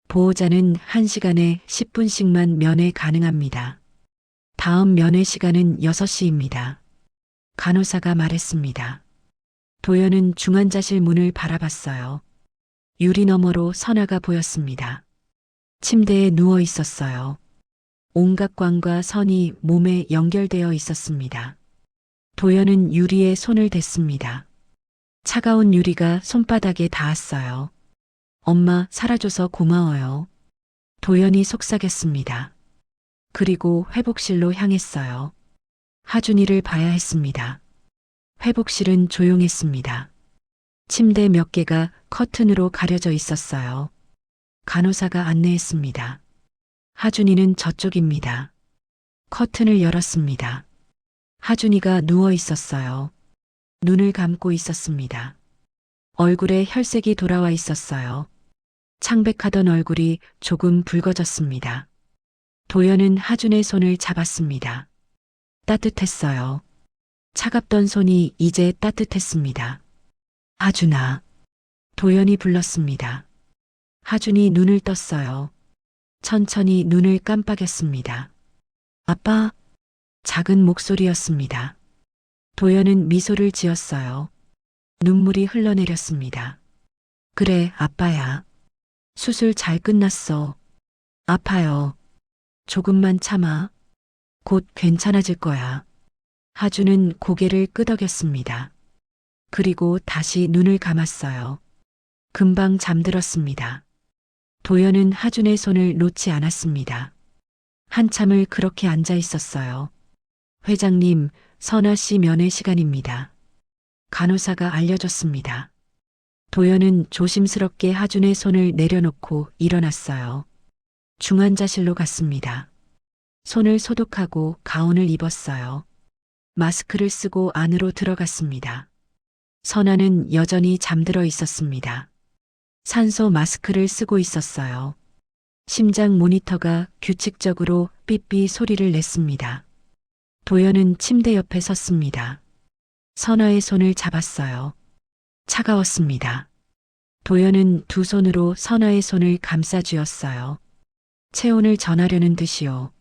[SPEAKER 1] 보호자는 1시간에 10분씩만 면회 가능합니다. 다음 면회 시간은 6시입니다. 간호사가 말했습니다. 도연은 중환자실 문을 바라봤어요. 유리 너머로 선아가 보였습니다. 침대에 누워 있었어요. 온갖 광과 선이 몸에 연결되어 있었습니다. 도연은 유리에 손을 댔습니다. 차가운 유리가 손바닥에 닿았어요. 엄마 살아줘서 고마워요. 도연이 속삭였습니다. 그리고 회복실로 향했어요. 하준이를 봐야 했습니다. 회복실은 조용했습니다. 침대 몇 개가 커튼으로 가려져 있었어요. 간호사가 안내했습니다. 하준이는 저쪽입니다. 커튼을 열었습니다. 하준이가 누워 있었어요. 눈을 감고 있었습니다. 얼굴에 혈색이 돌아와 있었어요. 창백하던 얼굴이 조금 붉어졌습니다. 도연은 하준의 손을 잡았습니다. 따뜻했어요. 차갑던 손이 이제 따뜻했습니다. 하준아. 도연이 불렀습니다. 하준이 눈을 떴어요. 천천히 눈을 깜빡였습니다. 아빠. 작은 목소리였습니다. 도연은 미소를 지었어요. 눈물이 흘러내렸습니다. 그래, 아빠야. 수술 잘 끝났어. 아파요. 조금만 참아. 곧 괜찮아질 거야. 하준은 고개를 끄덕였습니다. 그리고 다시 눈을 감았어요. 금방 잠들었습니다. 도연은 하준의 손을 놓지 않았습니다. 한참을 그렇게 앉아 있었어요. 회장님, 선아 씨 면회 시간입니다. 간호사가 알려줬습니다. 도연은 조심스럽게 하준의 손을 내려놓고 일어났어요. 중환자실로 갔습니다. 손을 소독하고 가운을 입었어요. 마스크를 쓰고 안으로 들어갔습니다. 선아는 여전히 잠들어 있었습니다. 산소 마스크를 쓰고 있었어요. 심장 모니터가 규칙적으로 삐삐 소리를 냈습니다. 도연은 침대 옆에 섰습니다. 선아의 손을 잡았어요. 차가웠습니다. 도연은 두 손으로 선아의 손을 감싸쥐었어요. 체온을 전하려는 듯이요.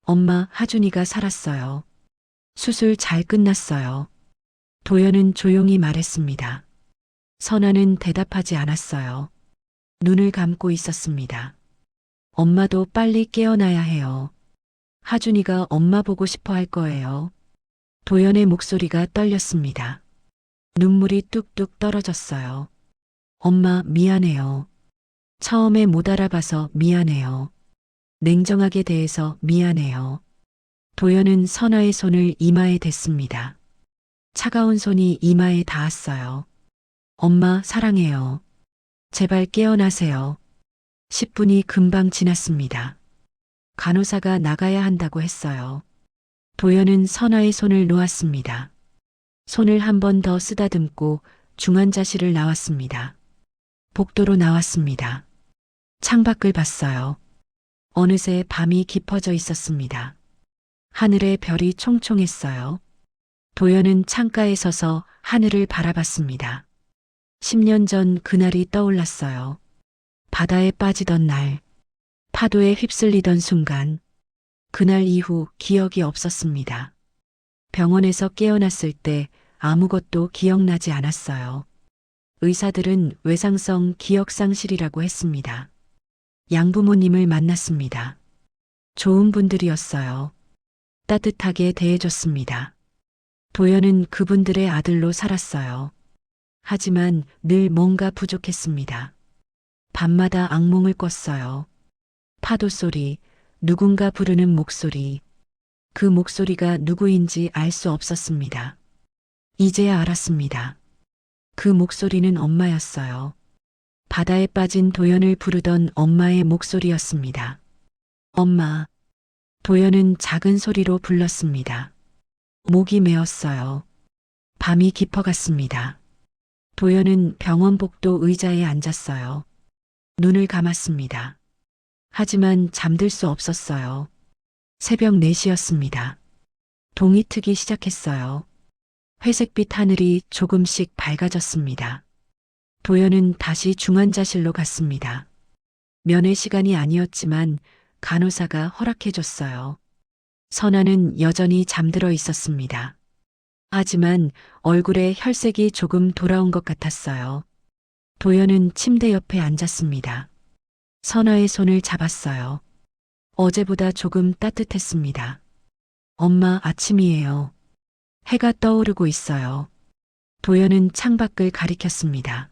[SPEAKER 1] 엄마, 하준이가 살았어요. 수술 잘 끝났어요. 도연은 조용히 말했습니다. 선아는 대답하지 않았어요. 눈을 감고 있었습니다. 엄마도 빨리 깨어나야 해요. 하준이가 엄마 보고 싶어 할 거예요. 도연의 목소리가 떨렸습니다. 눈물이 뚝뚝 떨어졌어요. 엄마, 미안해요. 처음에 못 알아봐서 미안해요. 냉정하게 대해서 미안해요. 도연은 선아의 손을 이마에 댔습니다. 차가운 손이 이마에 닿았어요. 엄마, 사랑해요. 제발 깨어나세요. 10분이 금방 지났습니다. 간호사가 나가야 한다고 했어요. 도연은 선아의 손을 놓았습니다. 손을 한 번 더 쓰다듬고 중환자실을 나왔습니다. 복도로 나왔습니다. 창밖을 봤어요. 어느새 밤이 깊어져 있었습니다. 하늘에 별이 총총했어요. 도연은 창가에 서서 하늘을 바라봤습니다. 10년 전 그날이 떠올랐어요. 바다에 빠지던 날, 파도에 휩쓸리던 순간, 그날 이후 기억이 없었습니다. 병원에서 깨어났을 때 아무것도 기억나지 않았어요. 의사들은 외상성 기억상실이라고 했습니다. 양부모님을 만났습니다. 좋은 분들이었어요. 따뜻하게 대해줬습니다. 도연은 그분들의 아들로 살았어요. 하지만 늘 뭔가 부족했습니다. 밤마다 악몽을 꿨어요. 파도 소리, 누군가 부르는 목소리. 그 목소리가 누구인지 알 수 없었습니다. 이제야 알았습니다. 그 목소리는 엄마였어요. 바다에 빠진 도연을 부르던 엄마의 목소리였습니다. 엄마. 도연은 작은 소리로 불렀습니다. 목이 메었어요. 밤이 깊어갔습니다. 도연은 병원 복도 의자에 앉았어요. 눈을 감았습니다. 하지만 잠들 수 없었어요. 새벽 4시였습니다. 동이 트기 시작했어요. 회색빛 하늘이 조금씩 밝아졌습니다. 도연은 다시 중환자실로 갔습니다. 면회 시간이 아니었지만 간호사가 허락해줬어요. 선아는 여전히 잠들어 있었습니다. 하지만 얼굴에 혈색이 조금 돌아온 것 같았어요. 도연은 침대 옆에 앉았습니다. 선아의 손을 잡았어요. 어제보다 조금 따뜻했습니다. 엄마, 아침이에요. 해가 떠오르고 있어요. 도연은 창밖을 가리켰습니다.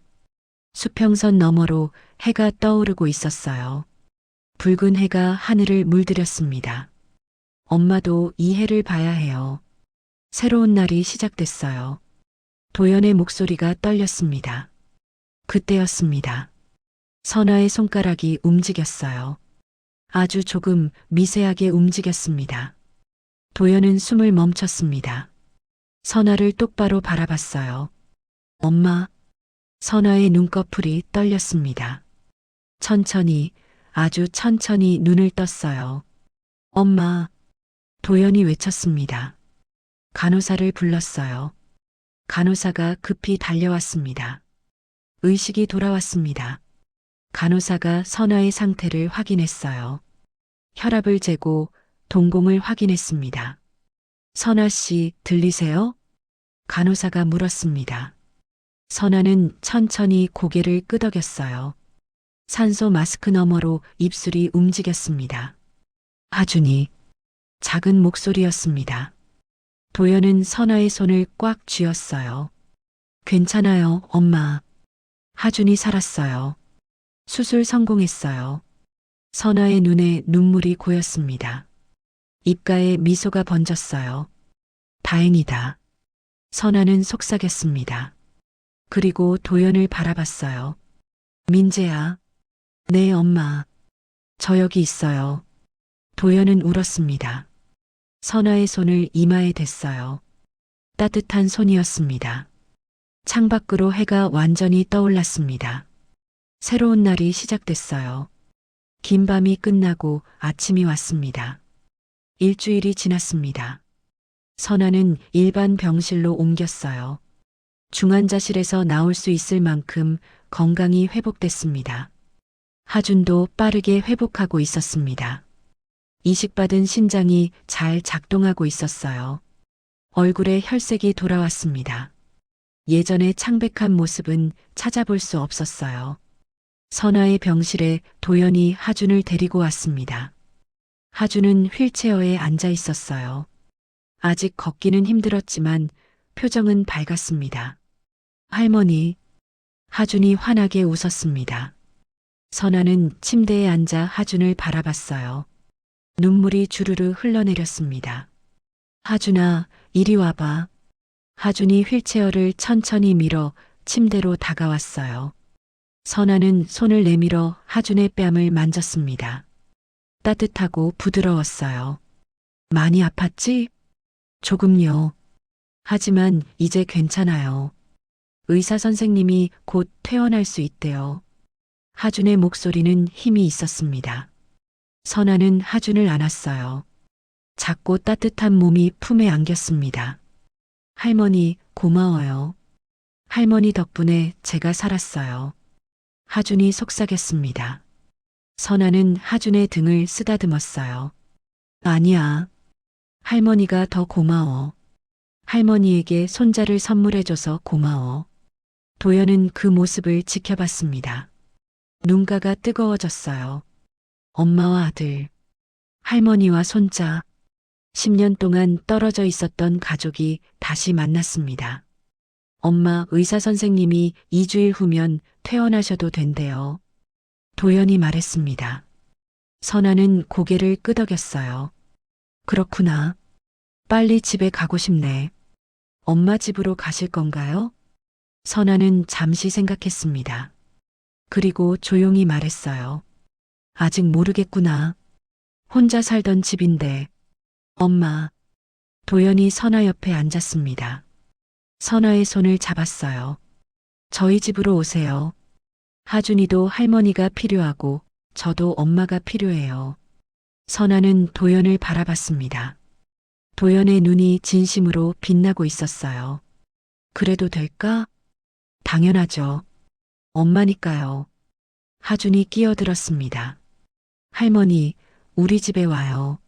[SPEAKER 1] 수평선 너머로 해가 떠오르고 있었어요. 붉은 해가 하늘을 물들였습니다. 엄마도 이 해를 봐야 해요. 새로운 날이 시작됐어요. 도연의 목소리가 떨렸습니다. 그때였습니다. 선아의 손가락이 움직였어요. 아주 조금 미세하게 움직였습니다. 도연은 숨을 멈췄습니다. 선아를 똑바로 바라봤어요. 엄마. 선아의 눈꺼풀이 떨렸습니다. 천천히, 아주 천천히 눈을 떴어요. 엄마. 도연이 외쳤습니다. 간호사를 불렀어요. 간호사가 급히 달려왔습니다. 의식이 돌아왔습니다. 간호사가 선아의 상태를 확인했어요. 혈압을 재고 동공을 확인했습니다. 선아 씨, 들리세요? 간호사가 물었습니다. 선아는 천천히 고개를 끄덕였어요. 산소 마스크 너머로 입술이 움직였습니다. 하준이. 작은 목소리였습니다. 도연은 선아의 손을 꽉 쥐었어요. 괜찮아요, 엄마. 하준이 살았어요. 수술 성공했어요. 선아의 눈에 눈물이 고였습니다. 입가에 미소가 번졌어요. 다행이다. 선아는 속삭였습니다. 그리고 도연을 바라봤어요. 민재야. 네, 엄마. 저 여기 있어요. 도연은 울었습니다. 선아의 손을 이마에 댔어요. 따뜻한 손이었습니다. 창밖으로 해가 완전히 떠올랐습니다. 새로운 날이 시작됐어요. 긴 밤이 끝나고 아침이 왔습니다. 일주일이 지났습니다. 선아는 일반 병실로 옮겼어요. 중환자실에서 나올 수 있을 만큼 건강이 회복됐습니다. 하준도 빠르게 회복하고 있었습니다. 이식받은 심장이 잘 작동하고 있었어요. 얼굴에 혈색이 돌아왔습니다. 예전의 창백한 모습은 찾아볼 수 없었어요. 선아의 병실에 도연이 하준을 데리고 왔습니다. 하준은 휠체어에 앉아 있었어요. 아직 걷기는 힘들었지만 표정은 밝았습니다. 할머니. 하준이 환하게 웃었습니다. 선아는 침대에 앉아 하준을 바라봤어요. 눈물이 주르르 흘러내렸습니다. 하준아, 이리 와봐. 하준이 휠체어를 천천히 밀어 침대로 다가왔어요. 선아는 손을 내밀어 하준의 뺨을 만졌습니다. 따뜻하고 부드러웠어요. 많이 아팠지? 조금요. 하지만 이제 괜찮아요. 의사 선생님이 곧 퇴원할 수 있대요. 하준의 목소리는 힘이 있었습니다. 선아는 하준을 안았어요. 작고 따뜻한 몸이 품에 안겼습니다. 할머니, 고마워요. 할머니 덕분에 제가 살았어요. 하준이 속삭였습니다. 선아는 하준의 등을 쓰다듬었어요. 아니야. 할머니가 더 고마워. 할머니에게 손자를 선물해줘서 고마워. 도연은 그 모습을 지켜봤습니다. 눈가가 뜨거워졌어요. 엄마와 아들, 할머니와 손자, 10년 동안 떨어져 있었던 가족이 다시 만났습니다. 엄마 의사 선생님이 2주일 후면 퇴원하셔도 된대요. 도연이 말했습니다. 선아는 고개를 끄덕였어요. 그렇구나. 빨리 집에 가고 싶네. 엄마 집으로 가실 건가요? 선아는 잠시 생각했습니다. 그리고 조용히 말했어요. 아직 모르겠구나. 혼자 살던 집인데. 엄마. 도연이 선아 옆에 앉았습니다. 선아의 손을 잡았어요. 저희 집으로 오세요. 하준이도 할머니가 필요하고 저도 엄마가 필요해요. 선아는 도연을 바라봤습니다. 도연의 눈이 진심으로 빛나고 있었어요. 그래도 될까? 당연하죠. 엄마니까요. 하준이 끼어들었습니다. 할머니, 우리 집에 와요.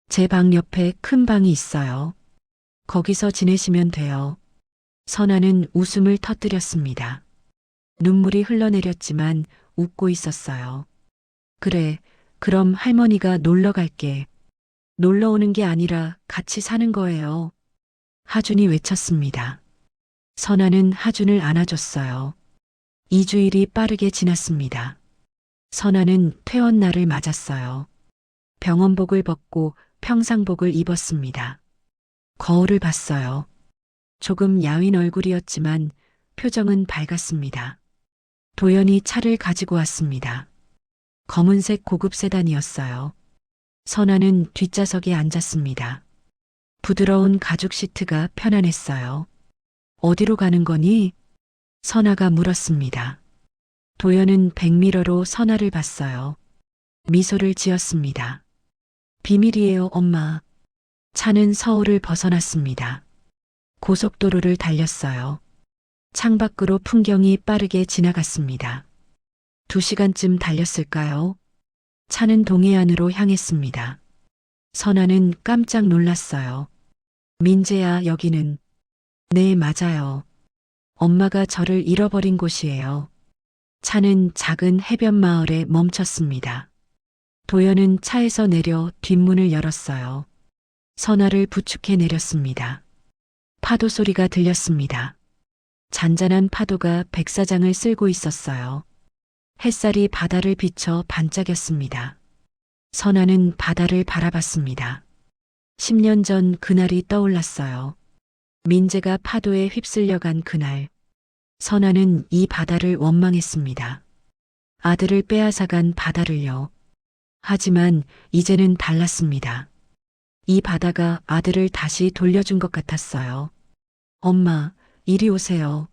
[SPEAKER 1] 제 방 옆에 큰 방이 있어요. 거기서 지내시면 돼요. 선아는 웃음을 터뜨렸습니다. 눈물이 흘러내렸지만 웃고 있었어요. 그래, 그럼 할머니가 놀러 갈게. 놀러 오는 게 아니라 같이 사는 거예요. 하준이 외쳤습니다. 선아는 하준을 안아줬어요. 2주일이 빠르게 지났습니다. 선아는 퇴원 날을 맞았어요. 병원복을 벗고 평상복을 입었습니다. 거울을 봤어요. 조금 야윈 얼굴이었지만 표정은 밝았습니다. 도연이 차를 가지고 왔습니다. 검은색 고급 세단이었어요. 선아는 뒷좌석에 앉았습니다. 부드러운 가죽 시트가 편안했어요. 어디로 가는 거니? 선아가 물었습니다. 도연은 백미러로 선아를 봤어요. 미소를 지었습니다. 비밀이에요, 엄마. 차는 서울을 벗어났습니다. 고속도로를 달렸어요. 창밖으로 풍경이 빠르게 지나갔습니다. 2시간쯤 달렸을까요? 차는 동해안으로 향했습니다. 선아는 깜짝 놀랐어요. 민재야, 여기는. 네, 맞아요. 엄마가 저를 잃어버린 곳이에요. 차는 작은 해변 마을에 멈췄습니다. 도연은 차에서 내려 뒷문을 열었어요. 선아를 부축해 내렸습니다. 파도 소리가 들렸습니다. 잔잔한 파도가 백사장을 쓸고 있었어요. 햇살이 바다를 비춰 반짝였습니다. 선아는 바다를 바라봤습니다. 10년 전 그날이 떠올랐어요. 민재가 파도에 휩쓸려간 그날. 선아는 이 바다를 원망했습니다. 아들을 빼앗아간 바다를요. 하지만 이제는 달랐습니다. 이 바다가 아들을 다시 돌려준 것 같았어요. 엄마, 이리 오세요.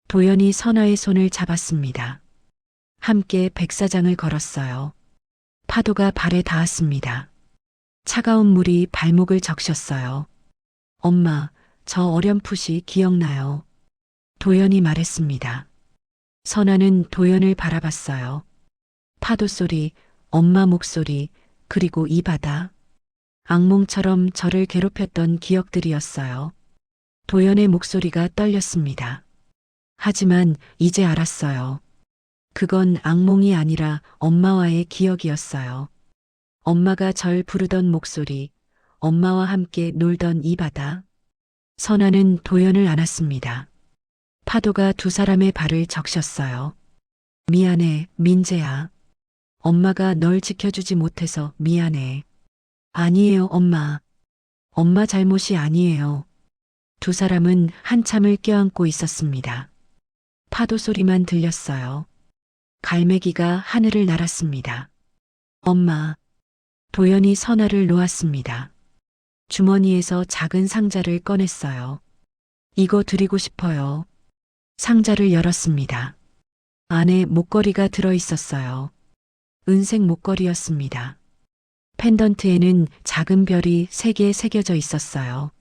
[SPEAKER 1] 도연이 선아의 손을 잡았습니다. 함께 백사장을 걸었어요. 파도가 발에 닿았습니다. 차가운 물이 발목을 적셨어요. 엄마, 저 어렴풋이 기억나요. 도연이 말했습니다. 선아는 도연을 바라봤어요. 파도 소리, 엄마 목소리, 그리고 이 바다. 악몽처럼 저를 괴롭혔던 기억들이었어요. 도연의 목소리가 떨렸습니다. 하지만 이제 알았어요. 그건 악몽이 아니라 엄마와의 기억이었어요. 엄마가 절 부르던 목소리, 엄마와 함께 놀던 이 바다. 선아는 도연을 안았습니다. 파도가 두 사람의 발을 적셨어요. 미안해, 민재야. 엄마가 널 지켜주지 못해서 미안해. 아니에요, 엄마. 엄마 잘못이 아니에요. 두 사람은 한참을 껴안고 있었습니다. 파도 소리만 들렸어요. 갈매기가 하늘을 날았습니다. 엄마. 도연이 선아를 놓았습니다. 주머니에서 작은 상자를 꺼냈어요. 이거 드리고 싶어요. 상자를 열었습니다. 안에 목걸이가 들어 있었어요. 은색 목걸이였습니다. 펜던트에는 작은 별이 3개 새겨져 있었어요.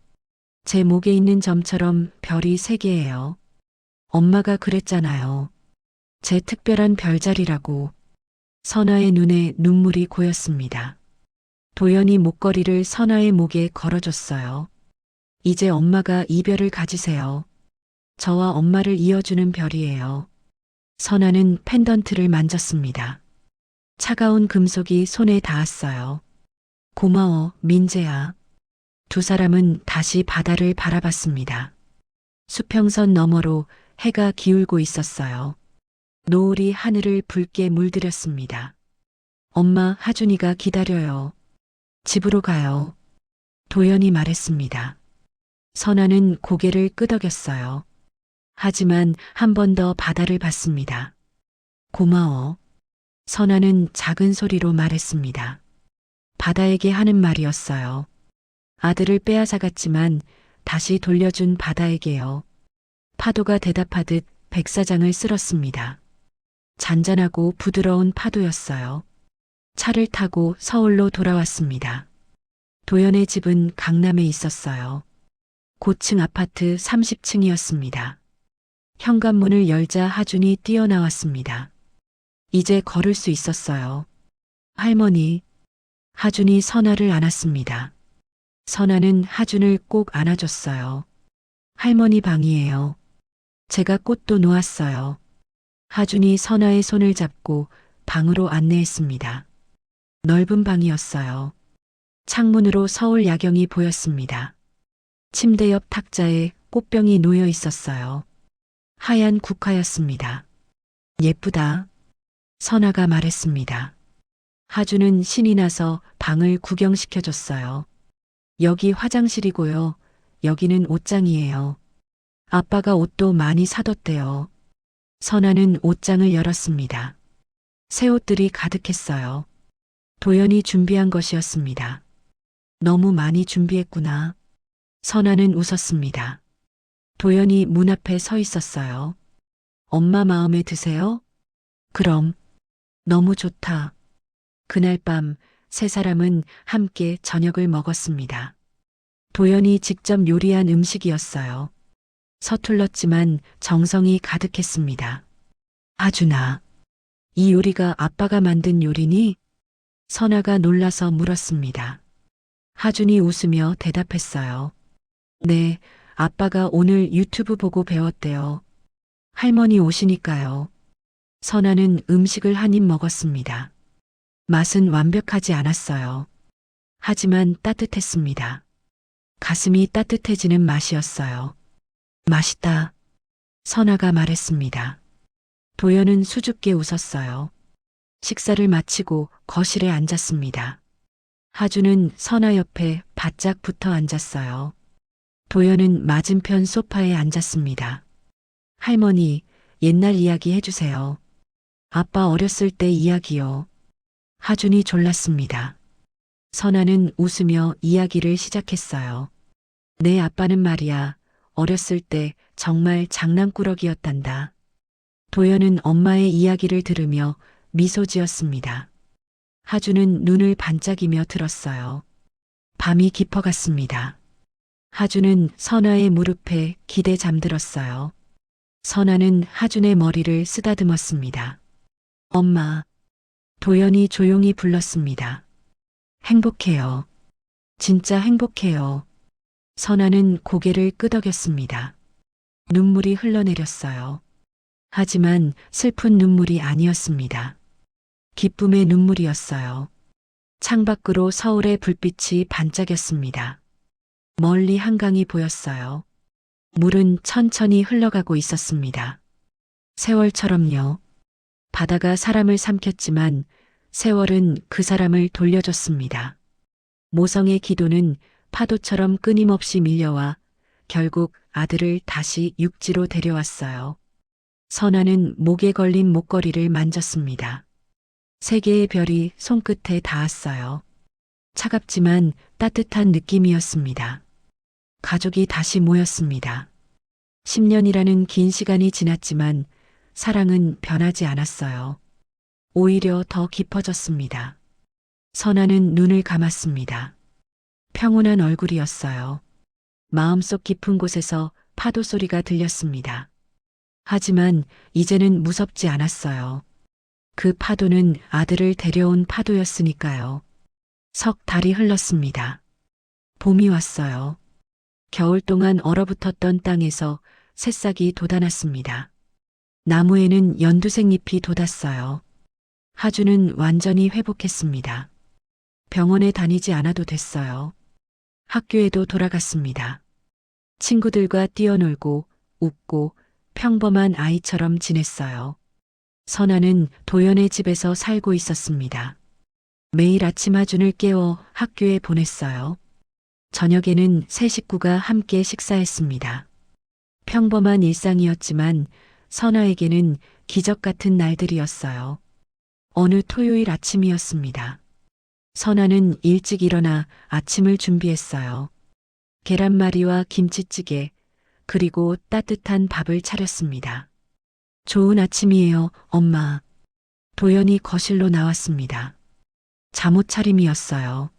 [SPEAKER 1] 제 목에 있는 점처럼 별이 3개예요. 엄마가 그랬잖아요. 제 특별한 별자리라고. 선아의 눈에 눈물이 고였습니다. 도연이 목걸이를 선아의 목에 걸어줬어요. 이제 엄마가 이별을 가지세요. 저와 엄마를 이어주는 별이에요. 선아는 펜던트를 만졌습니다. 차가운 금속이 손에 닿았어요. 고마워, 민재야. 두 사람은 다시 바다를 바라봤습니다. 수평선 너머로 해가 기울고 있었어요. 노을이 하늘을 붉게 물들였습니다. 엄마, 하준이가 기다려요. 집으로 가요. 도연이 말했습니다. 선아는 고개를 끄덕였어요. 하지만 한 번 더 바다를 봤습니다. 고마워. 선아는 작은 소리로 말했습니다. 바다에게 하는 말이었어요. 아들을 빼앗아갔지만 다시 돌려준 바다에게요. 파도가 대답하듯 백사장을 쓸었습니다. 잔잔하고 부드러운 파도였어요. 차를 타고 서울로 돌아왔습니다. 도연의 집은 강남에 있었어요. 고층 아파트 30층이었습니다. 현관문을 열자 하준이 뛰어나왔습니다. 이제 걸을 수 있었어요. 할머니. 하준이 선아를 안았습니다. 선아는 하준을 꼭 안아줬어요. 할머니 방이에요. 제가 꽃도 놓았어요. 하준이 선아의 손을 잡고 방으로 안내했습니다. 넓은 방이었어요. 창문으로 서울 야경이 보였습니다. 침대 옆 탁자에 꽃병이 놓여 있었어요. 하얀 국화였습니다. 예쁘다. 선아가 말했습니다. 하준은 신이 나서 방을 구경시켜줬어요. 여기 화장실이고요. 여기는 옷장이에요. 아빠가 옷도 많이 사뒀대요. 선아는 옷장을 열었습니다. 새 옷들이 가득했어요. 도연이 준비한 것이었습니다. 너무 많이 준비했구나. 선아는 웃었습니다. 도연이 문 앞에 서 있었어요. 엄마 마음에 드세요? 그럼. 너무 좋다. 그날 밤 세 사람은 함께 저녁을 먹었습니다. 도연이 직접 요리한 음식이었어요. 서툴렀지만 정성이 가득했습니다. 하준아, 이 요리가 아빠가 만든 요리니? 선아가 놀라서 물었습니다. 하준이 웃으며 대답했어요. 네, 아빠가 오늘 유튜브 보고 배웠대요. 할머니 오시니까요. 선아는 음식을 한 입 먹었습니다. 맛은 완벽하지 않았어요. 하지만 따뜻했습니다. 가슴이 따뜻해지는 맛이었어요. 맛있다. 선아가 말했습니다. 도연은 수줍게 웃었어요. 식사를 마치고 거실에 앉았습니다. 하준은 선아 옆에 바짝 붙어 앉았어요. 도연은 맞은편 소파에 앉았습니다. 할머니, 옛날 이야기 해주세요. 아빠 어렸을 때 이야기요. 하준이 졸랐습니다. 선아는 웃으며 이야기를 시작했어요. 내 아빠는 말이야, 어렸을 때 정말 장난꾸러기였단다. 도연은 엄마의 이야기를 들으며 미소 지었습니다. 하준은 눈을 반짝이며 들었어요. 밤이 깊어갔습니다. 하준은 선아의 무릎에 기대 잠들었어요. 선아는 하준의 머리를 쓰다듬었습니다. 엄마. 도연이 조용히 불렀습니다. 행복해요. 진짜 행복해요. 선아는 고개를 끄덕였습니다. 눈물이 흘러내렸어요. 하지만 슬픈 눈물이 아니었습니다. 기쁨의 눈물이었어요. 창밖으로 서울의 불빛이 반짝였습니다. 멀리 한강이 보였어요. 물은 천천히 흘러가고 있었습니다. 세월처럼요. 바다가 사람을 삼켰지만 세월은 그 사람을 돌려줬습니다. 모성의 기도는 파도처럼 끊임없이 밀려와 결국 아들을 다시 육지로 데려왔어요. 선아는 목에 걸린 목걸이를 만졌습니다. 세 개의 별이 손끝에 닿았어요. 차갑지만 따뜻한 느낌이었습니다. 가족이 다시 모였습니다. 10년이라는 긴 시간이 지났지만 사랑은 변하지 않았어요. 오히려 더 깊어졌습니다. 선아는 눈을 감았습니다. 평온한 얼굴이었어요. 마음속 깊은 곳에서 파도 소리가 들렸습니다. 하지만 이제는 무섭지 않았어요. 그 파도는 아들을 데려온 파도였으니까요. 석 달이 흘렀습니다. 봄이 왔어요. 겨울 동안 얼어붙었던 땅에서 새싹이 돋아났습니다. 나무에는 연두색 잎이 돋았어요. 하주는 완전히 회복했습니다. 병원에 다니지 않아도 됐어요. 학교에도 돌아갔습니다. 친구들과 뛰어놀고 웃고 평범한 아이처럼 지냈어요. 선아는 도연의 집에서 살고 있었습니다. 매일 아침 하준을 깨워 학교에 보냈어요. 저녁에는 세 식구가 함께 식사했습니다. 평범한 일상이었지만 선아에게는 기적 같은 날들이었어요. 어느 토요일 아침이었습니다. 선아는 일찍 일어나 아침을 준비했어요. 계란말이와 김치찌개, 그리고 따뜻한 밥을 차렸습니다. 좋은 아침이에요, 엄마. 도연이 거실로 나왔습니다. 잠옷 차림이었어요.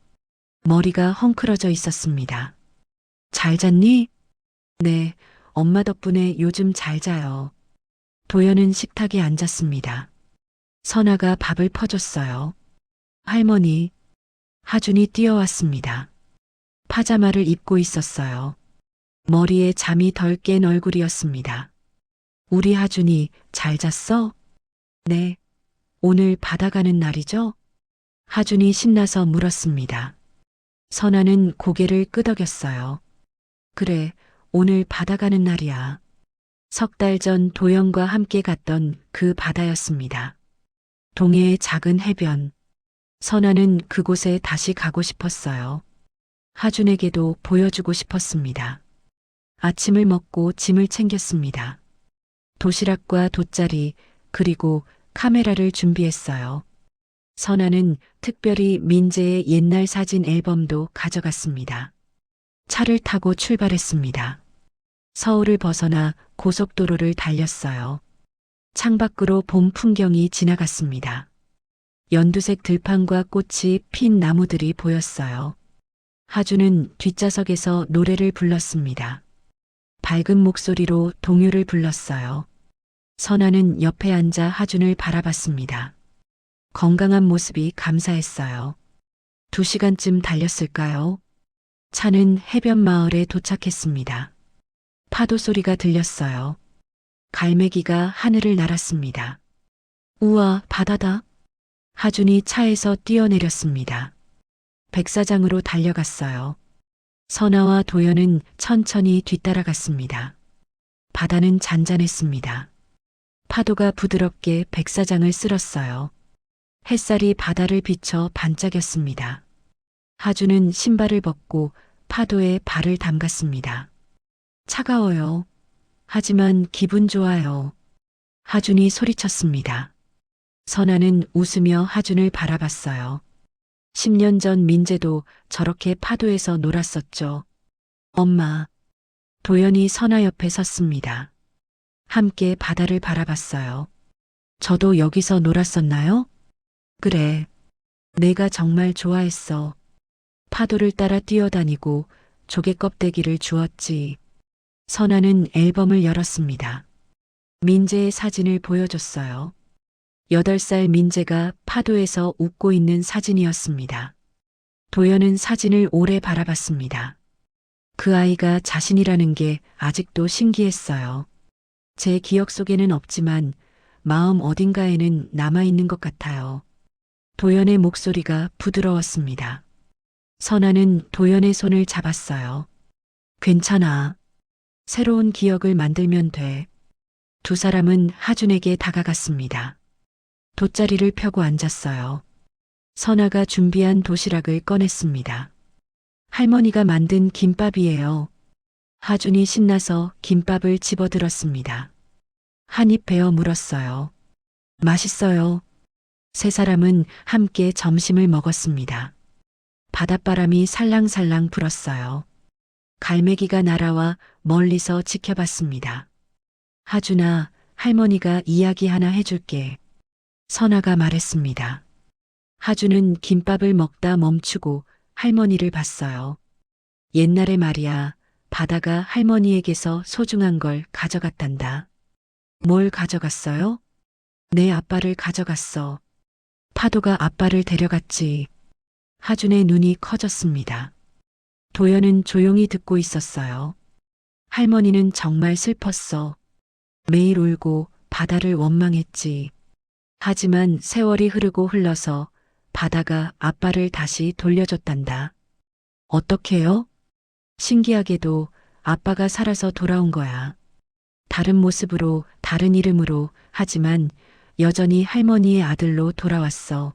[SPEAKER 1] 머리가 헝클어져 있었습니다. 잘 잤니? 네, 엄마 덕분에 요즘 잘 자요. 도연은 식탁에 앉았습니다. 선아가 밥을 퍼줬어요. 할머니, 하준이 뛰어왔습니다. 파자마를 입고 있었어요. 머리에 잠이 덜 깬 얼굴이었습니다. 우리 하준이 잘 잤어? 네. 오늘 바다 가는 날이죠? 하준이 신나서 물었습니다. 선아는 고개를 끄덕였어요. 그래, 오늘 바다 가는 날이야. 석 달 전 도연과 함께 갔던 그 바다였습니다. 동해의 작은 해변. 선아는 그곳에 다시 가고 싶었어요. 하준에게도 보여주고 싶었습니다. 아침을 먹고 짐을 챙겼습니다. 도시락과 돗자리, 그리고 카메라를 준비했어요. 선아는 특별히 민재의 옛날 사진 앨범도 가져갔습니다. 차를 타고 출발했습니다. 서울을 벗어나 고속도로를 달렸어요. 창밖으로 봄 풍경이 지나갔습니다. 연두색 들판과 꽃이 핀 나무들이 보였어요. 하준은 뒷좌석에서 노래를 불렀습니다. 밝은 목소리로 동요를 불렀어요. 선아는 옆에 앉아 하준을 바라봤습니다. 건강한 모습이 감사했어요. 2시간쯤 달렸을까요? 차는 해변 마을에 도착했습니다. 파도 소리가 들렸어요. 갈매기가 하늘을 날았습니다. 우와, 바다다. 하준이 차에서 뛰어내렸습니다. 백사장으로 달려갔어요. 선아와 도연은 천천히 뒤따라갔습니다. 바다는 잔잔했습니다. 파도가 부드럽게 백사장을 쓸었어요. 햇살이 바다를 비춰 반짝였습니다. 하준은 신발을 벗고 파도에 발을 담갔습니다. 차가워요. 하지만 기분 좋아요. 하준이 소리쳤습니다. 선아는 웃으며 하준을 바라봤어요. 10년 전 민재도 저렇게 파도에서 놀았었죠. 엄마. 도연이 선아 옆에 섰습니다. 함께 바다를 바라봤어요. 저도 여기서 놀았었나요? 그래. 내가 정말 좋아했어. 파도를 따라 뛰어다니고 조개 껍데기를 주웠지. 선아는 앨범을 열었습니다. 민재의 사진을 보여줬어요. 8살 민재가 파도에서 웃고 있는 사진이었습니다. 도연은 사진을 오래 바라봤습니다. 그 아이가 자신이라는 게 아직도 신기했어요. 제 기억 속에는 없지만 마음 어딘가에는 남아있는 것 같아요. 도연의 목소리가 부드러웠습니다. 선아는 도연의 손을 잡았어요. 괜찮아. 새로운 기억을 만들면 돼. 두 사람은 하준에게 다가갔습니다. 돗자리를 펴고 앉았어요. 선아가 준비한 도시락을 꺼냈습니다. 할머니가 만든 김밥이에요. 하준이 신나서 김밥을 집어들었습니다. 한 입 베어 물었어요. 맛있어요. 세 사람은 함께 점심을 먹었습니다. 바닷바람이 살랑살랑 불었어요. 갈매기가 날아와 멀리서 지켜봤습니다. 하준아, 할머니가 이야기 하나 해줄게. 선아가 말했습니다. 하준은 김밥을 먹다 멈추고 할머니를 봤어요. 옛날에 말이야, 바다가 할머니에게서 소중한 걸 가져갔단다. 뭘 가져갔어요? 내 아빠를 가져갔어. 파도가 아빠를 데려갔지. 하준의 눈이 커졌습니다. 도연은 조용히 듣고 있었어요. 할머니는 정말 슬펐어. 매일 울고 바다를 원망했지. 하지만 세월이 흐르고 흘러서 바다가 아빠를 다시 돌려줬단다. 어떻게요? 신기하게도 아빠가 살아서 돌아온 거야. 다른 모습으로, 다른 이름으로, 하지만 여전히 할머니의 아들로 돌아왔어.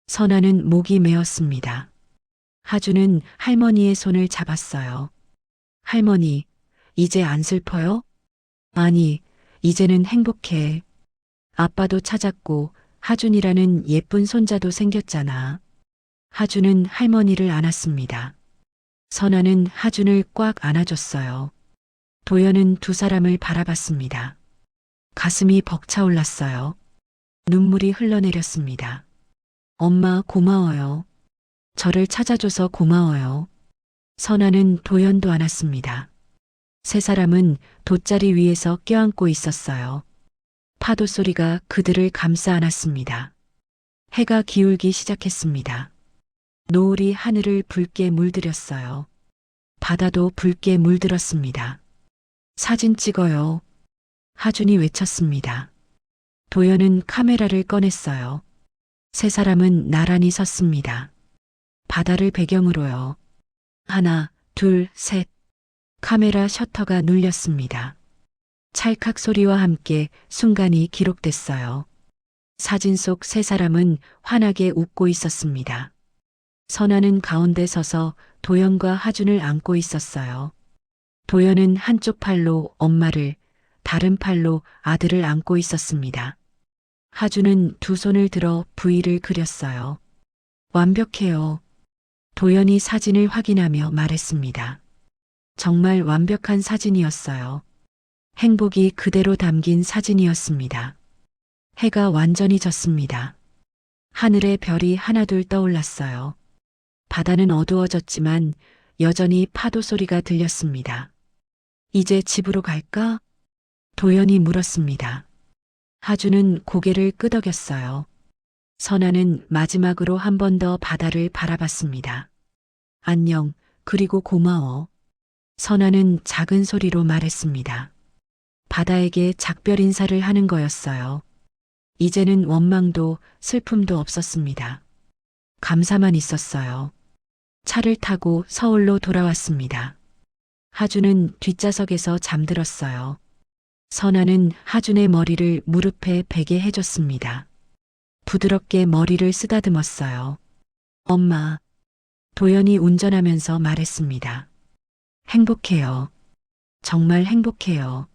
[SPEAKER 1] 선아는 목이 메었습니다. 하주는 할머니의 손을 잡았어요. 할머니, 이제 안 슬퍼요? 아니, 이제는 행복해. 아빠도 찾았고 하준이라는 예쁜 손자도 생겼잖아. 하준은 할머니를 안았습니다. 선아는 하준을 꽉 안아줬어요. 도연은 두 사람을 바라봤습니다. 가슴이 벅차올랐어요. 눈물이 흘러내렸습니다. 엄마 고마워요. 저를 찾아줘서 고마워요. 선아는 도연도 안았습니다. 세 사람은 돗자리 위에서 껴안고 있었어요. 파도 소리가 그들을 감싸 안았습니다. 해가 기울기 시작했습니다. 노을이 하늘을 붉게 물들였어요. 바다도 붉게 물들었습니다. 사진 찍어요. 하준이 외쳤습니다. 도연은 카메라를 꺼냈어요. 세 사람은 나란히 섰습니다. 바다를 배경으로요. 하나, 둘, 셋. 카메라 셔터가 눌렸습니다. 찰칵 소리와 함께 순간이 기록됐어요. 사진 속 세 사람은 환하게 웃고 있었습니다. 선아는 가운데 서서 도연과 하준을 안고 있었어요. 도연은 한쪽 팔로 엄마를, 다른 팔로 아들을 안고 있었습니다. 하준은 두 손을 들어 V를 그렸어요. 완벽해요. 도연이 사진을 확인하며 말했습니다. 정말 완벽한 사진이었어요. 행복이 그대로 담긴 사진이었습니다. 해가 완전히 졌습니다. 하늘에 별이 하나둘 떠올랐어요. 바다는 어두워졌지만 여전히 파도 소리가 들렸습니다. 이제 집으로 갈까? 도연이 물었습니다. 하준은 고개를 끄덕였어요. 선아는 마지막으로 한 번 더 바다를 바라봤습니다. 안녕, 그리고 고마워. 선아는 작은 소리로 말했습니다. 바다에게 작별 인사를 하는 거였어요. 이제는 원망도 슬픔도 없었습니다. 감사만 있었어요. 차를 타고 서울로 돌아왔습니다. 하준은 뒷좌석에서 잠들었어요. 선아는 하준의 머리를 무릎에 베게 해줬습니다. 부드럽게 머리를 쓰다듬었어요. 엄마, 도연이 운전하면서 말했습니다. 행복해요. 정말 행복해요.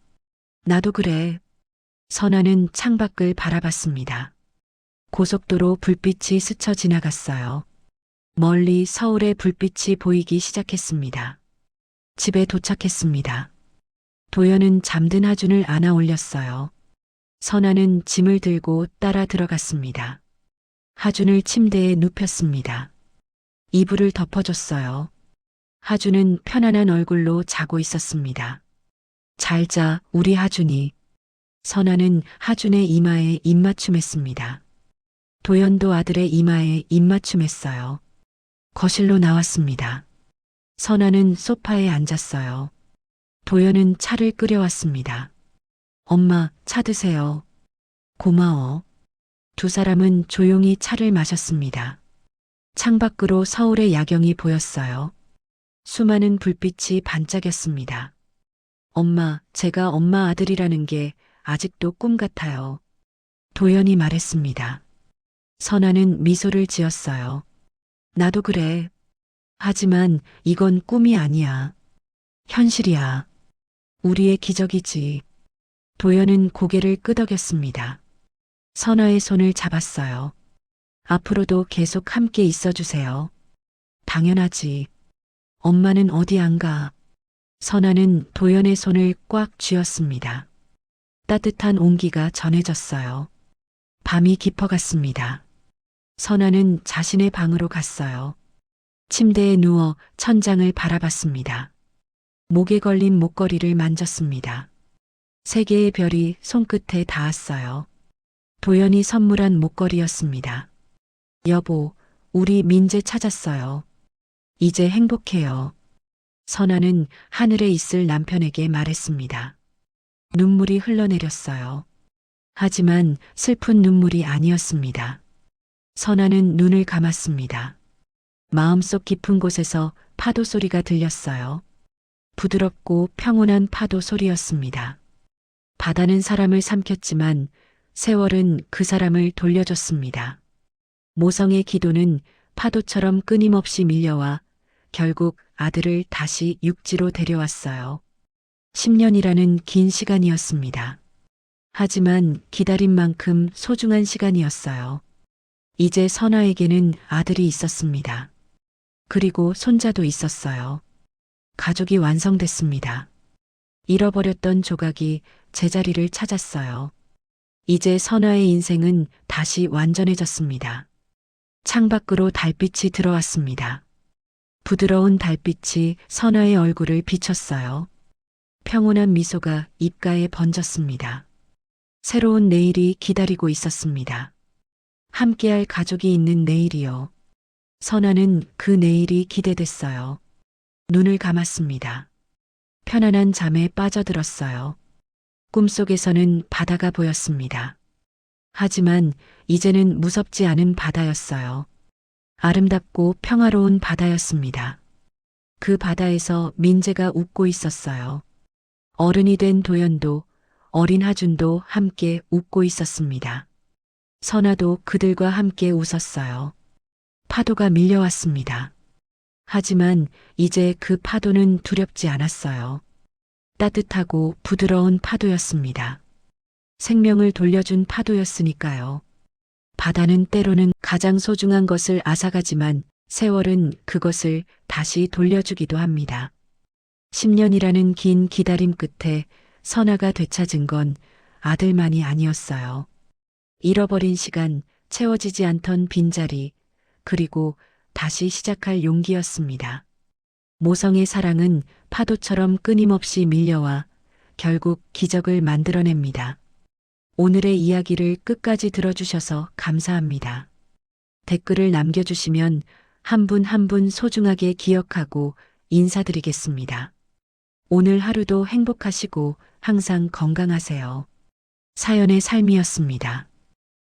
[SPEAKER 1] 나도 그래. 선아는 창밖을 바라봤습니다. 고속도로 불빛이 스쳐 지나갔어요. 멀리 서울의 불빛이 보이기 시작했습니다. 집에 도착했습니다. 도연은 잠든 하준을 안아 올렸어요. 선아는 짐을 들고 따라 들어갔습니다. 하준을 침대에 눕혔습니다. 이불을 덮어줬어요. 하준은 편안한 얼굴로 자고 있었습니다. 잘 자, 우리 하준이. 선아는 하준의 이마에 입맞춤했습니다. 도연도 아들의 이마에 입맞춤했어요. 거실로 나왔습니다. 선아는 소파에 앉았어요. 도연은 차를 끓여왔습니다. 엄마, 차 드세요. 고마워. 두 사람은 조용히 차를 마셨습니다. 창밖으로 서울의 야경이 보였어요. 수많은 불빛이 반짝였습니다. 엄마, 제가 엄마 아들이라는 게 아직도 꿈 같아요. 도연이 말했습니다. 선아는 미소를 지었어요. 나도 그래. 하지만 이건 꿈이 아니야. 현실이야. 우리의 기적이지. 도연은 고개를 끄덕였습니다. 선아의 손을 잡았어요. 앞으로도 계속 함께 있어 주세요. 당연하지. 엄마는 어디 안 가. 선아는 도연의 손을 꽉 쥐었습니다. 따뜻한 온기가 전해졌어요. 밤이 깊어갔습니다. 선아는 자신의 방으로 갔어요. 침대에 누워 천장을 바라봤습니다. 목에 걸린 목걸이를 만졌습니다. 세 개의 별이 손끝에 닿았어요. 도연이 선물한 목걸이였습니다. 여보, 우리 민재 찾았어요. 이제 행복해요. 선아는 하늘에 있을 남편에게 말했습니다. 눈물이 흘러내렸어요. 하지만 슬픈 눈물이 아니었습니다. 선아는 눈을 감았습니다. 마음속 깊은 곳에서 파도 소리가 들렸어요. 부드럽고 평온한 파도 소리였습니다. 바다는 사람을 삼켰지만 세월은 그 사람을 돌려줬습니다. 모성의 기도는 파도처럼 끊임없이 밀려와 결국 아들을 다시 육지로 데려왔어요. 10년이라는 긴 시간이었습니다. 하지만 기다린 만큼 소중한 시간이었어요. 이제 선아에게는 아들이 있었습니다. 그리고 손자도 있었어요. 가족이 완성됐습니다. 잃어버렸던 조각이 제자리를 찾았어요. 이제 선아의 인생은 다시 완전해졌습니다. 창밖으로 달빛이 들어왔습니다. 부드러운 달빛이 선아의 얼굴을 비췄어요. 평온한 미소가 입가에 번졌습니다. 새로운 내일이 기다리고 있었습니다. 함께할 가족이 있는 내일이요. 선아는 그 내일이 기대됐어요. 눈을 감았습니다. 편안한 잠에 빠져들었어요. 꿈속에서는 바다가 보였습니다. 하지만 이제는 무섭지 않은 바다였어요. 아름답고 평화로운 바다였습니다. 그 바다에서 민재가 웃고 있었어요. 어른이 된 도연도 어린 하준도 함께 웃고 있었습니다. 선아도 그들과 함께 웃었어요. 파도가 밀려왔습니다. 하지만 이제 그 파도는 두렵지 않았어요. 따뜻하고 부드러운 파도였습니다. 생명을 돌려준 파도였으니까요. 바다는 때로는 가장 소중한 것을 앗아가지만 세월은 그것을 다시 돌려주기도 합니다. 10년이라는 긴 기다림 끝에 선아가 되찾은 건 아들만이 아니었어요. 잃어버린 시간, 채워지지 않던 빈자리, 그리고 다시 시작할 용기였습니다. 모성의 사랑은 파도처럼 끊임없이 밀려와 결국 기적을 만들어냅니다. 오늘의 이야기를 끝까지 들어주셔서 감사합니다. 댓글을 남겨주시면 한 분 한 분 소중하게 기억하고 인사드리겠습니다. 오늘 하루도 행복하시고 항상 건강하세요. 사연의 삶이었습니다.